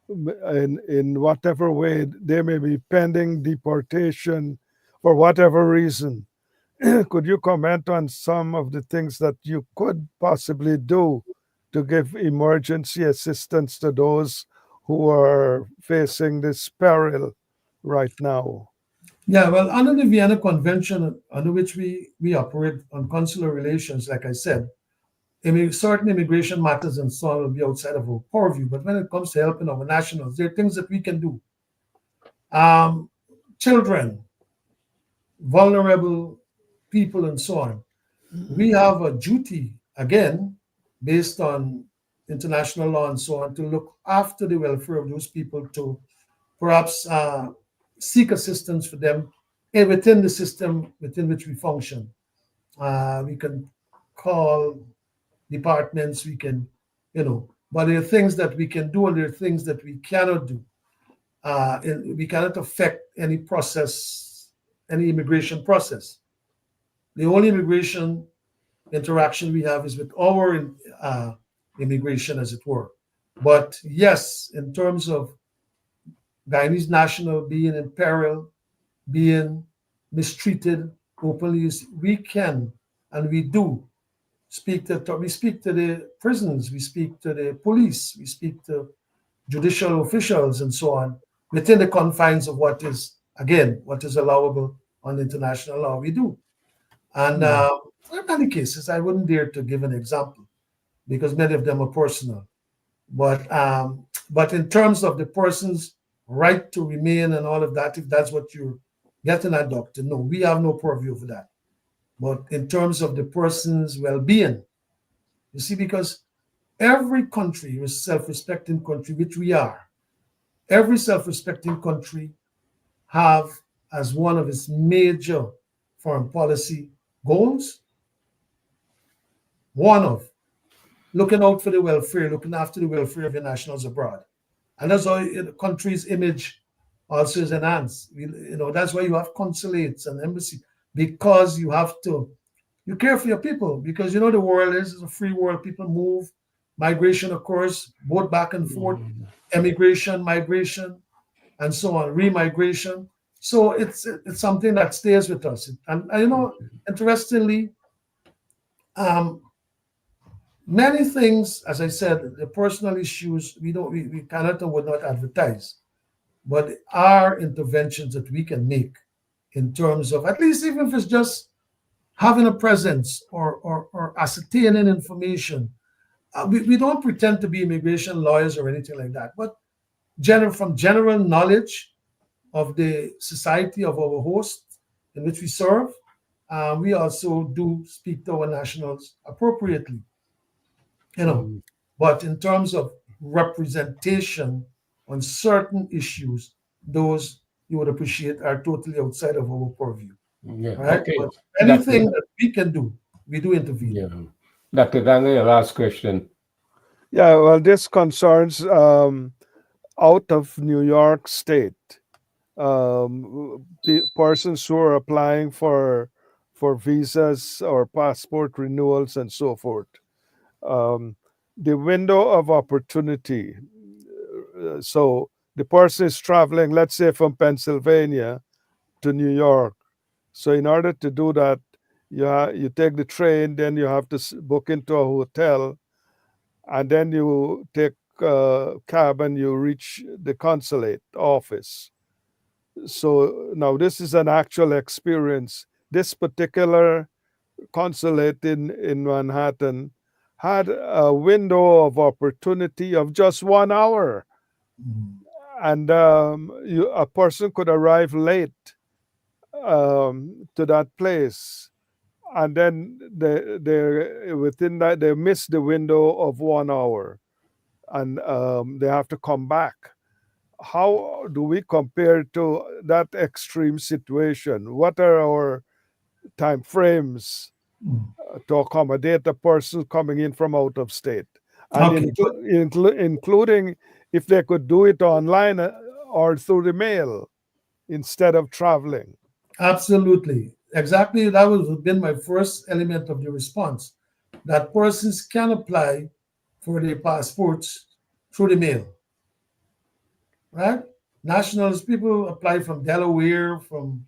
Speaker 3: in whatever way they may be pending deportation for whatever reason. Could you comment on some of the things that you could possibly do to give emergency assistance to those who are facing this peril right now?
Speaker 4: Yeah, well, under the Vienna Convention, under which we operate on consular relations, like I said, certain immigration matters and so on will be outside of our purview. But when it comes to helping our nationals, there are things that we can do. Children, vulnerable people, and so on. We have a duty, again, based on international law and so on, to look after the welfare of those people, to perhaps seek assistance for them within the system within which we function. We can call departments, we can, but there are things that we can do and there are things that we cannot do. We cannot affect any process, any immigration process. The only immigration interaction we have is with our immigration, as it were. But yes, in terms of Guyanese national being in peril, being mistreated openly, we can and we do speak to the prisons, we speak to the police, we speak to judicial officials and so on, within the confines of what is allowable on international law. We do. And in many cases, I wouldn't dare to give an example because many of them are personal. But in terms of the person's right to remain and all of that, if that's what you're getting at, Doctor, no, we have no purview for that. But in terms of the person's well-being, you see, because every country is a self-respecting country, which we are. Every self-respecting country have as one of its major foreign policy goals, one of looking out for the welfare, looking after the welfare of your nationals abroad. And that's how the country's image also is enhanced. That's why you have consulates and embassies, because you care for your people, because the world is a free world. People move, migration occurs, both back and forth, emigration, migration, and so on, remigration. So it's something that stays with us. And interestingly, many things, as I said, the personal issues, we cannot and would not advertise, but are interventions that we can make in terms of, at least even if it's just having a presence or ascertaining information. We don't pretend to be immigration lawyers or anything like that, but from general knowledge of the society of our host in which we serve, we also do speak to our nationals appropriately, you know. But in terms of representation on certain issues, those you would appreciate are totally outside of our purview,
Speaker 2: Yeah.
Speaker 4: right?
Speaker 2: Okay.
Speaker 4: But anything that we can do, we do intervene.
Speaker 2: Yeah. Dr. Ganga, your last question.
Speaker 3: Yeah, well, this concerns out of New York State persons who are applying for visas or passport renewals and so forth. The window of opportunity. So the person is traveling, let's say, from Pennsylvania to New York. So in order to do that, you take the train, then you have to book into a hotel, and then you take a cab and you reach the consulate office. So now this is an actual experience. This particular consulate in Manhattan had a window of opportunity of just 1 hour, and a person could arrive late to that place, and then they within that they miss the window of 1 hour, and they have to come back. How do we compare to that extreme situation? What are our time frames to accommodate a person coming in from out of state, and
Speaker 4: Okay.
Speaker 3: including if they could do it online or through the mail instead of traveling?
Speaker 4: Absolutely. Exactly. That would have been my first element of the response, that persons can apply for their passports through the mail, right? Nationals, people apply from Delaware, from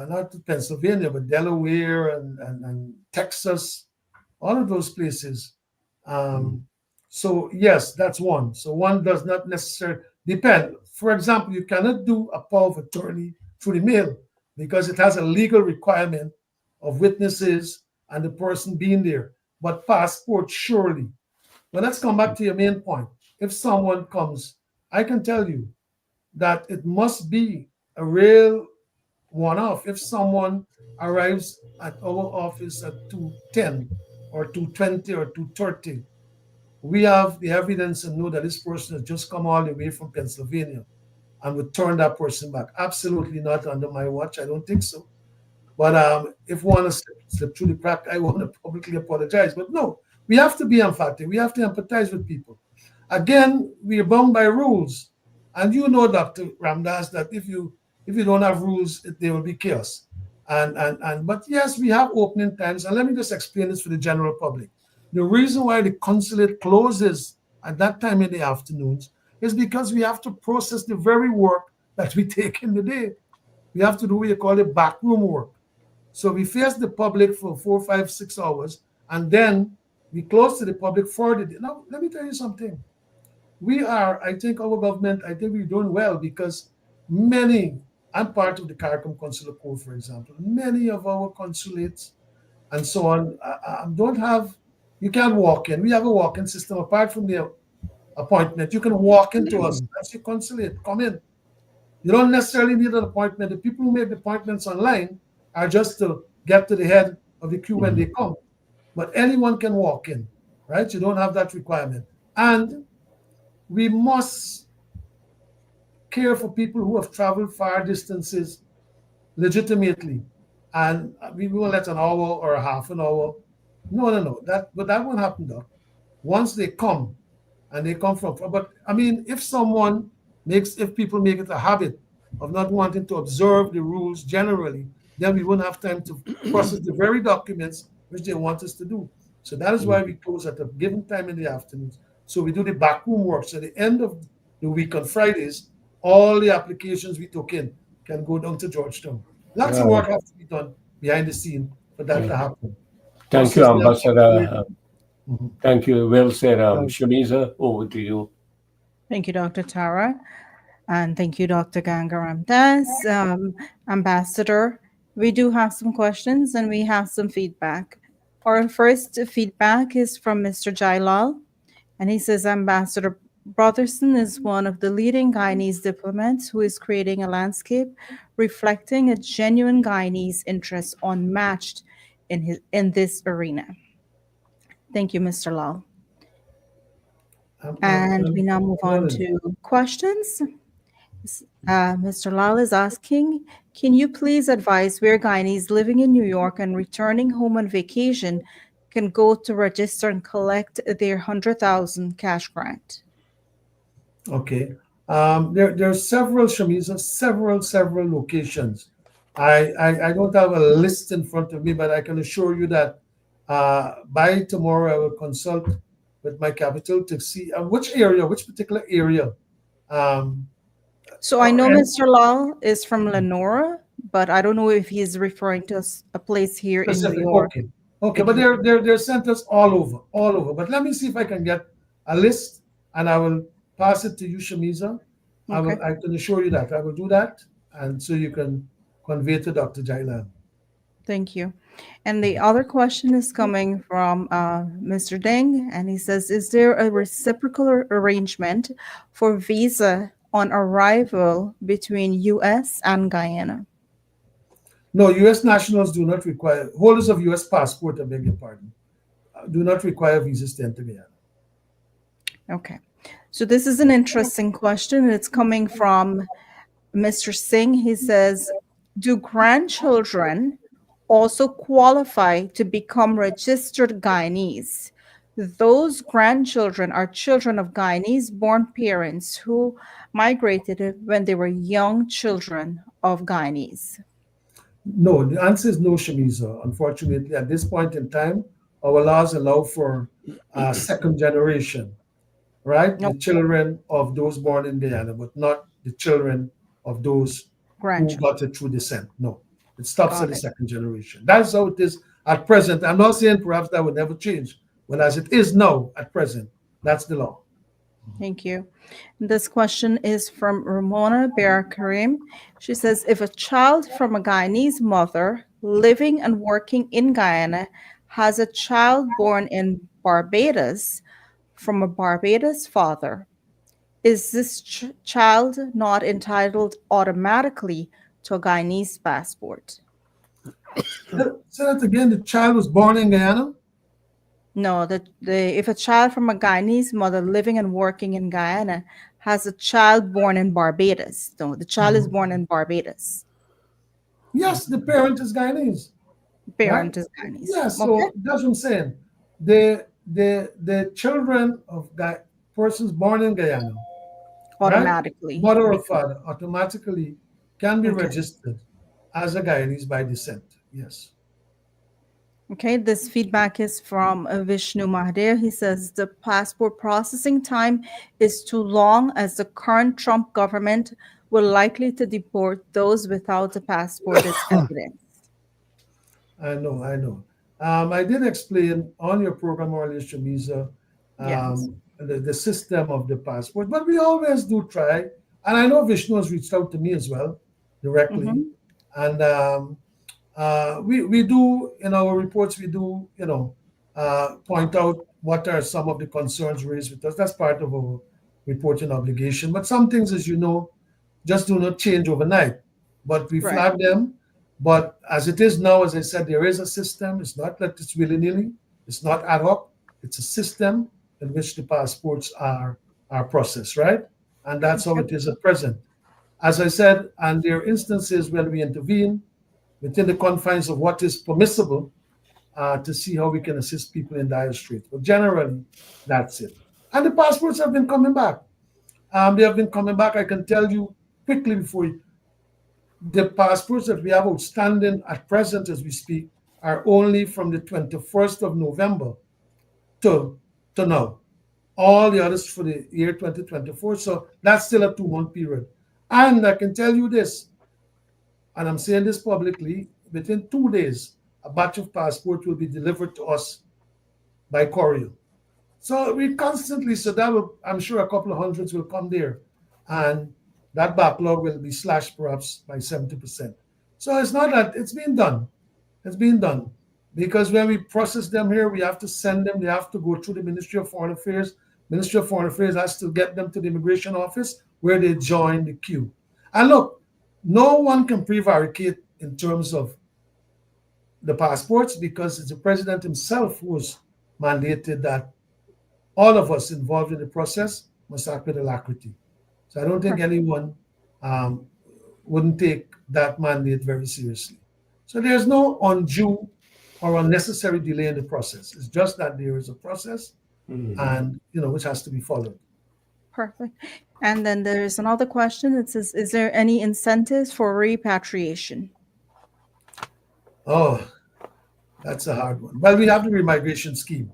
Speaker 4: not to Pennsylvania, but Delaware and Texas, all of those places. So yes, that's one. So one does not necessarily depend. For example, you cannot do a power of attorney through the mail because it has a legal requirement of witnesses and the person being there. But passport, surely. But let's come back to your main point. If someone comes, I can tell you that it must be a real one-off. If someone arrives at our office at 2:10 or 2:20 or 2:30, we have the evidence and know that this person has just come all the way from Pennsylvania and would turn that person back. Absolutely not under my watch. I don't think so. But if one has slipped through the crack, I want to publicly apologize. But no, we have to be emphatic. We have to empathize with people. Again, we are bound by rules. And you know, Dr. Ramdas, that if you don't have rules, there will be chaos. But yes, we have opening times. And let me just explain this for the general public. The reason why the consulate closes at that time in the afternoons is because we have to process the very work that we take in the day. We have to do what you call it backroom work. So we face the public for 4, 5, 6 hours, and then we close to the public for the day. Now, let me tell you something. I think our government, I think we're doing well because I'm part of the CARICOM Consular Code, for example. Many of our consulates and so on you can't walk in. We have a walk-in system apart from the appointment. You can walk into us. That's your consulate. Come in. You don't necessarily need an appointment. The people who make the appointments online are just to get to the head of the queue when they come. But anyone can walk in, right? You don't have that requirement. And we must care for people who have traveled far distances legitimately. And we won't let an hour or a half an hour. No. But that won't happen, though. Once they come, and they come from. But I mean, if people make it a habit of not wanting to observe the rules generally, then we won't have time to process the very documents which they want us to do. So that is why we close at a given time in the afternoons. So we do the backroom work. So at the end of the week on Fridays, all the applications we took in can go down to Georgetown. Lots of work has to be done behind the scene for that to happen.
Speaker 2: Thank you, Ambassador. Thank you. Well said. Shamiza, over to you.
Speaker 1: Thank you, Dr. Tara. And thank you, Dr. Ganga Ramdas. Ambassador, We do have some questions and we have some feedback. Our first feedback is from Mr. Jailal, and he says Ambassador Brotherson is one of the leading Guyanese diplomats who is creating a landscape reflecting a genuine Guyanese interest unmatched in this arena. Thank you, Mr. Lal. And we now move on to questions. Mr. Lal is asking, can you please advise where Guyanese living in New York and returning home on vacation can go to register and collect their 100,000 cash grant?
Speaker 4: Okay. There are several Shamisa, several locations. I don't have a list in front of me, but I can assure you that by tomorrow I will consult with my capital to see which particular area.
Speaker 1: So I know Mr. Lal is from Lenora, but I don't know if he's referring to a place here in New York.
Speaker 4: Okay, but there are centers all over. But let me see if I can get a list, and I will pass it to you, Shamisa.
Speaker 1: Okay.
Speaker 4: I can assure you that I will do that, and so you can convey to Dr. Jailan.
Speaker 1: Thank you. And the other question is coming from Mr. Deng, and he says, is there a reciprocal arrangement for visa on arrival between U.S. and Guyana?
Speaker 4: No, U.S. nationals do not require, holders of U.S. passport, I beg your pardon, do not require visas to enter Guyana.
Speaker 1: Okay. So this is an interesting question. It's coming from Mr. Singh. He says, do grandchildren also qualify to become registered Guyanese? Those grandchildren are children of Guyanese-born parents who migrated when they were young children of Guyanese.
Speaker 4: No, the answer is no, Shamisa. Unfortunately, at this point in time, our laws allow for second generation, right?
Speaker 1: Nope.
Speaker 4: The children of those born in Guyana, but not the children of those who got it through descent. No, it stops at the second generation. That's how it is at present. I'm not saying perhaps that would never change, but as it is now at present, that's the law.
Speaker 1: Thank you. This question is from Ramona Bear Karim. She says, if a child from a Guyanese mother living and working in Guyana has a child born in Barbados from a Barbados father, is this child not entitled automatically to a Guyanese passport?
Speaker 4: Say that again, the child was born in Guyana?
Speaker 1: No, if a child from a Guyanese mother living and working in Guyana has a child born in Barbados, no, the child is born in Barbados.
Speaker 4: Yes, the parent is Guyanese.
Speaker 1: Parent is Guyanese.
Speaker 4: Yeah, so that's what I'm saying. The children of persons born in Guyana,
Speaker 1: automatically,
Speaker 4: right? Mother or father, automatically can be registered as a Guyanese by descent. Yes.
Speaker 1: Okay, this feedback is from Vishnu Mahadev. He says the passport processing time is too long as the current Trump government will likely to deport those without a passport as evidence.
Speaker 4: I know. I did explain on your program earlier, Shamisa, the system of the passport, but we always do try. And I know Vishnu has reached out to me as well directly. And we do, in our reports, we do, point out what are some of the concerns raised with us. That's part of our reporting obligation. But some things, as you know, just do not change overnight. But we flag them. But as it is now, as I said, there is a system. It's not that it's willy-nilly. It's not ad hoc. It's a system in which the passports are processed, right? And that's how it is at present. As I said, and there are instances when we intervene within the confines of what is permissible to see how we can assist people in dire straits. But generally, that's it. And the passports have been coming back. They have been coming back. I can tell you quickly before you, the passports that we have outstanding at present as we speak are only from the 21st of November to now. All the others for the year 2024. So that's still a 2-month period. And I can tell you this, and I'm saying this publicly, within 2 days, a batch of passports will be delivered to us by courier. So we constantly, so that will, I'm sure a couple of hundreds will come there. And that backlog will be slashed perhaps by 70%. So it's not that it's being done. It's being done. Because when we process them here, we have to send them, they have to go through the Ministry of Foreign Affairs. Ministry of Foreign Affairs has to get them to the immigration office where they join the queue. And look, no one can prevaricate in terms of the passports because it's the president himself who's mandated that all of us involved in the process must act with alacrity. So I don't think anyone wouldn't take that mandate very seriously. So there's no undue or unnecessary delay in the process. It's just that there is a process and which has to be followed.
Speaker 1: Perfect. And then there's another question. It says, is there any incentives for repatriation?
Speaker 4: Oh, that's a hard one. Well, we have the remigration scheme.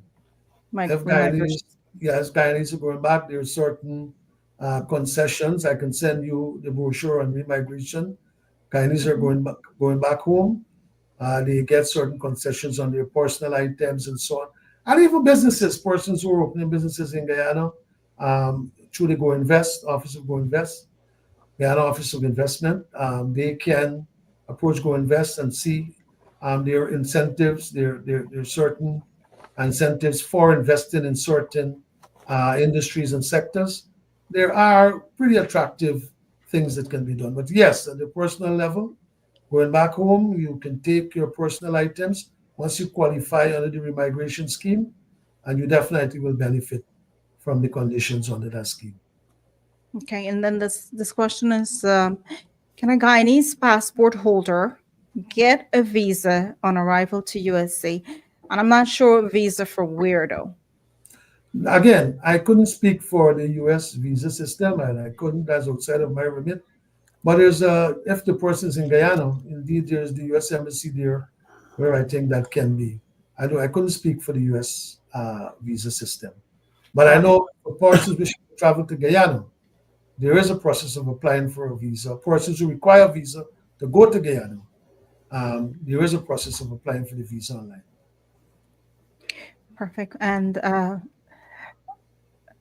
Speaker 4: If Guyanese are going back, there are certain concessions. I can send you the brochure on remigration. Guyanese are going back home. They get certain concessions on their personal items and so on. And even businesses, persons who are opening businesses in Guyana, through the Go Invest, Office of Go Invest, Guyana Office of Investment, they can approach Go Invest and see their incentives, their certain incentives for investing in certain industries and sectors. There are pretty attractive things that can be done. But yes, at the personal level, going back home, you can take your personal items once you qualify under the remigration scheme, and you definitely will benefit from the conditions under that scheme.
Speaker 1: Okay, and then this question is, can a Guyanese passport holder get a visa on arrival to USA? And I'm not sure visa for where though.
Speaker 4: Again, I couldn't speak for the US visa system, and I couldn't, that's outside of my remit. But there's if the person's in Guyana, indeed there's the US embassy there where I think that can be. I couldn't speak for the US visa system. But I know for persons wishing to travel to Guyana, there is a process of applying for a visa. Persons who require a visa to go to Guyana, there is a process of applying for the visa online.
Speaker 1: Perfect. And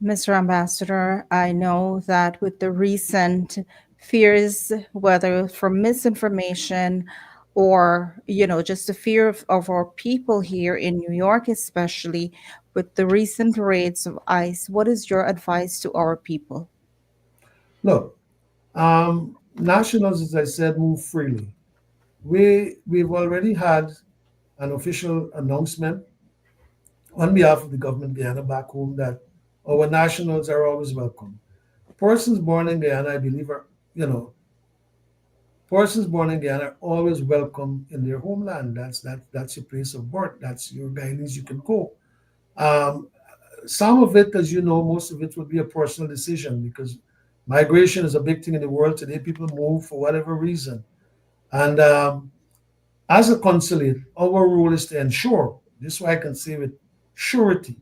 Speaker 1: Mr. Ambassador, I know that with the recent fears, whether from misinformation or, just the fear of our people here in New York, especially with the recent raids of ICE, what is your advice to our people?
Speaker 4: Look, nationals, as I said, move freely. We've already had an official announcement on behalf of the government of Guyana back home that our nationals are always welcome. Persons born in Guyana, I believe, persons born in Guyana are always welcome in their homeland. That's your place of birth. That's your Guyanese. You can go. Some of it, as you know, most of it will be a personal decision because migration is a big thing in the world today. People move for whatever reason. And as a consulate, our role is to ensure, this is why I can say with surety,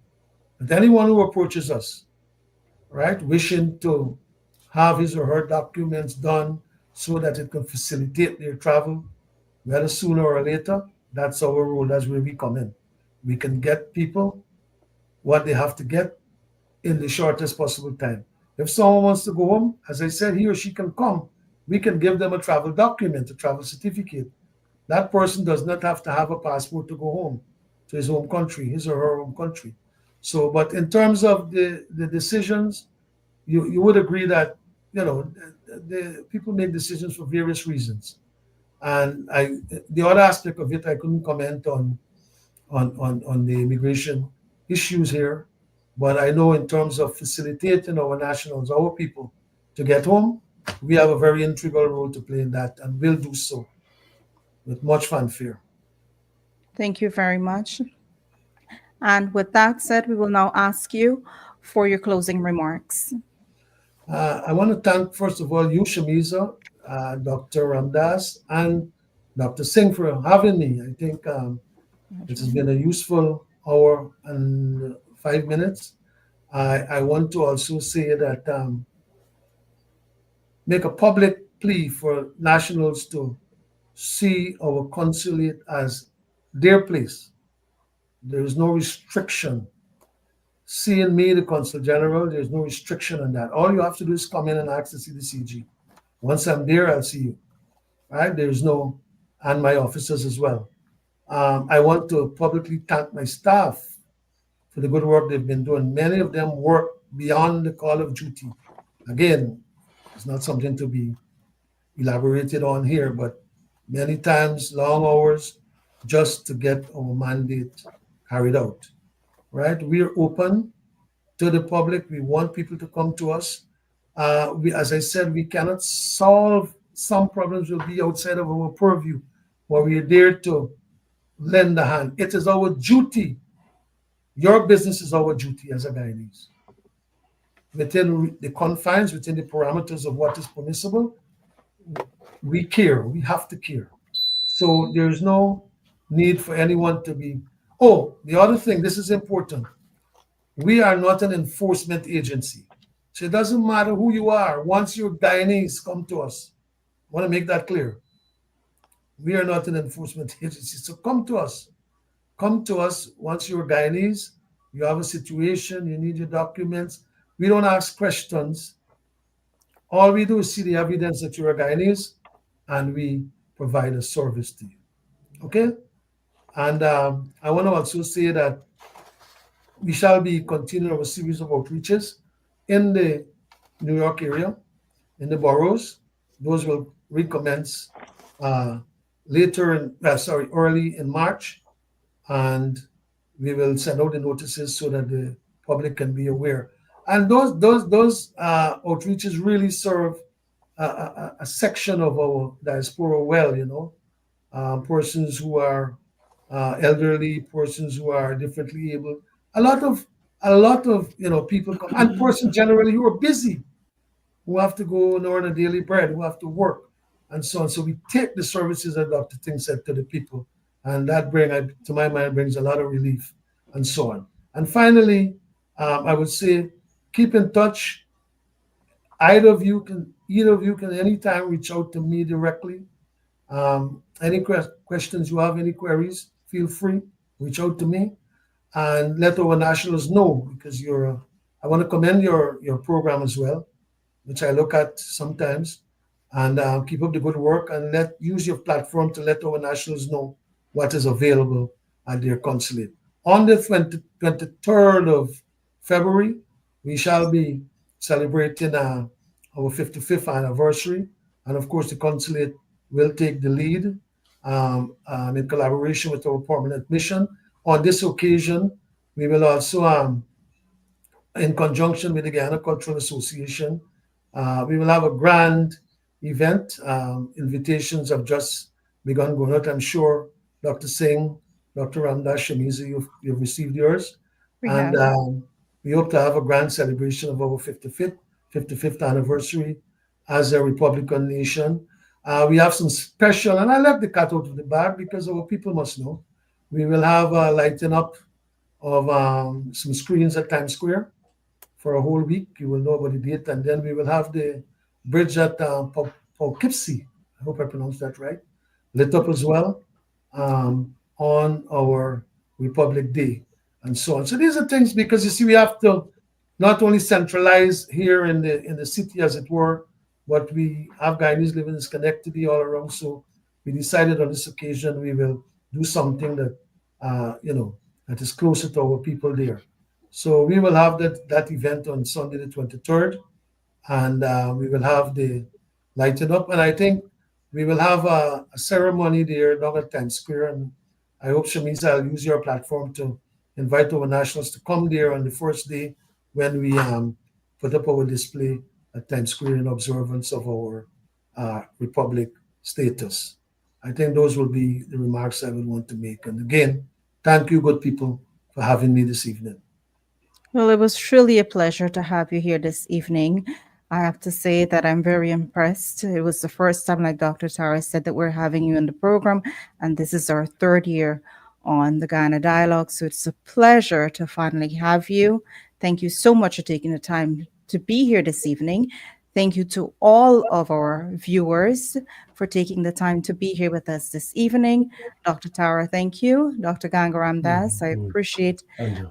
Speaker 4: that anyone who approaches us, right, wishing to have his or her documents done so that it can facilitate their travel, whether sooner or later, that's our role. That's where we come in. We can get people what they have to get in the shortest possible time. If someone wants to go home, as I said, he or she can come. We can give them a travel document, a travel certificate. That person does not have to have a passport to go home to his home country, his or her home country. So, but in terms of the decisions, you would agree that, the people make decisions for various reasons. And the other aspect of it, I couldn't comment on the immigration issues here. But I know in terms of facilitating our nationals, our people to get home, we have a very integral role to play in that and will do so with much fanfare.
Speaker 1: Thank you very much. And with that said, we will now ask you for your closing remarks.
Speaker 4: I want to thank, first of all, you, Shamiza, Dr. Ramdas, and Dr. Singh for having me. I think it has been a useful hour and 5 minutes. I want to also say that make a public plea for nationals to see our consulate as their place. There is no restriction. Seeing me, the Consul General, there's no restriction on that. All you have to do is come in and ask to see the CG. Once I'm there, I'll see you. Right? There's no and my officers as well. I want to publicly thank my staff for the good work they've been doing. Many of them work beyond the call of duty. Again, it's not something to be elaborated on here, but many times long hours just to get our mandate carried out. Right? We're open to the public. We want people to come to us. As I said, we cannot solve some problems will be outside of our purview, but we are there to lend a hand. It is our duty. Your business is our duty as a Guyanese. Within the confines, within the parameters of what is permissible, we care. We have to care. So there's no need for anyone to be. Oh, the other thing, this is important. We are not an enforcement agency. So it doesn't matter who you are. Once you're Guyanese, come to us. I want to make that clear. We are not an enforcement agency. So come to us. Come to us once you're Guyanese. You have a situation, you need your documents. We don't ask questions. All we do is see the evidence that you're a Guyanese, and we provide a service to you. Okay? And I want to also say that we shall be continuing a series of outreaches in the New York area, in the boroughs. Those will recommence early in March, and we will send out the notices so that the public can be aware. And those outreaches really serve a section of our diaspora well, persons who are elderly, persons who are differently able. A lot of people come, and persons generally who are busy, who have to go and earn a daily bread, who have to work, and so on. So we take the services that Dr. Ting said to the people, and that to my mind, brings a lot of relief, and so on. And finally, I would say, keep in touch. Either of you can anytime reach out to me directly. Any questions you have, any queries, feel free, reach out to me, and let our nationals know, because I want to commend your program as well, which I look at sometimes, and keep up the good work, and use your platform to let our nationals know what is available at their consulate. On the 23rd of February, we shall be celebrating our 55th anniversary, and of course the consulate will take the lead in collaboration with our permanent mission. On this occasion, we will also, in conjunction with the Guyana Cultural Association, we will have a grand event. Invitations have just begun going out. I'm sure Dr. Singh, Dr. Ramdas Shamizi, you've received yours. And we hope to have a grand celebration of our 55th anniversary as a Republican nation. We have some special, and I let the cat out of the bag because our people must know. We will have a lighting up of some screens at Times Square for a whole week. You will know about the date. And then we will have the bridge at Poughkeepsie, I hope I pronounced that right, lit up as well on our Republic Day, and so on. So these are things, because you see, we have to not only centralize here in the city, as it were, but we have Guyanese living in Schenectady all around. So we decided on this occasion we will do something that that is closer to our people there. So we will have that event on Sunday the 23rd, and we will have the lighted up, and I think we will have a ceremony there down at Times Square, and I hope, Shamisa, I'll use your platform to invite our nationals to come there on the first day when we put up our display at Times Square in observance of our Republic status. I think those will be the remarks I would want to make. And again, thank you, good people, for having me this evening.
Speaker 1: Well, it was truly a pleasure to have you here this evening. I have to say that I'm very impressed. It was the first time, like Dr. Tara said, that we're having you in the program, and this is our third year on the Guyana Dialogue. So it's a pleasure to finally have you. Thank you so much for taking the time to be here this evening. Thank you to all of our viewers for taking the time to be here with us this evening. Dr. Tara, thank you. Dr. Gangaram Das, I appreciate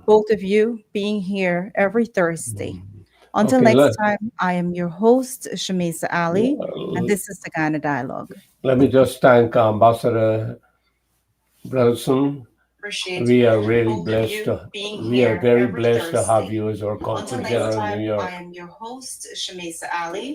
Speaker 1: both of you being here every Thursday. Until
Speaker 2: Okay,
Speaker 1: next time, I am your host, Shamisa Ali, and
Speaker 2: uh,
Speaker 1: this is the Guyana Dialogue.
Speaker 2: let me just thank Ambassador Brotherson. We are really blessed. We are very blessed to have you as our consul general in New York.
Speaker 1: I am your host, Shamisa Ali.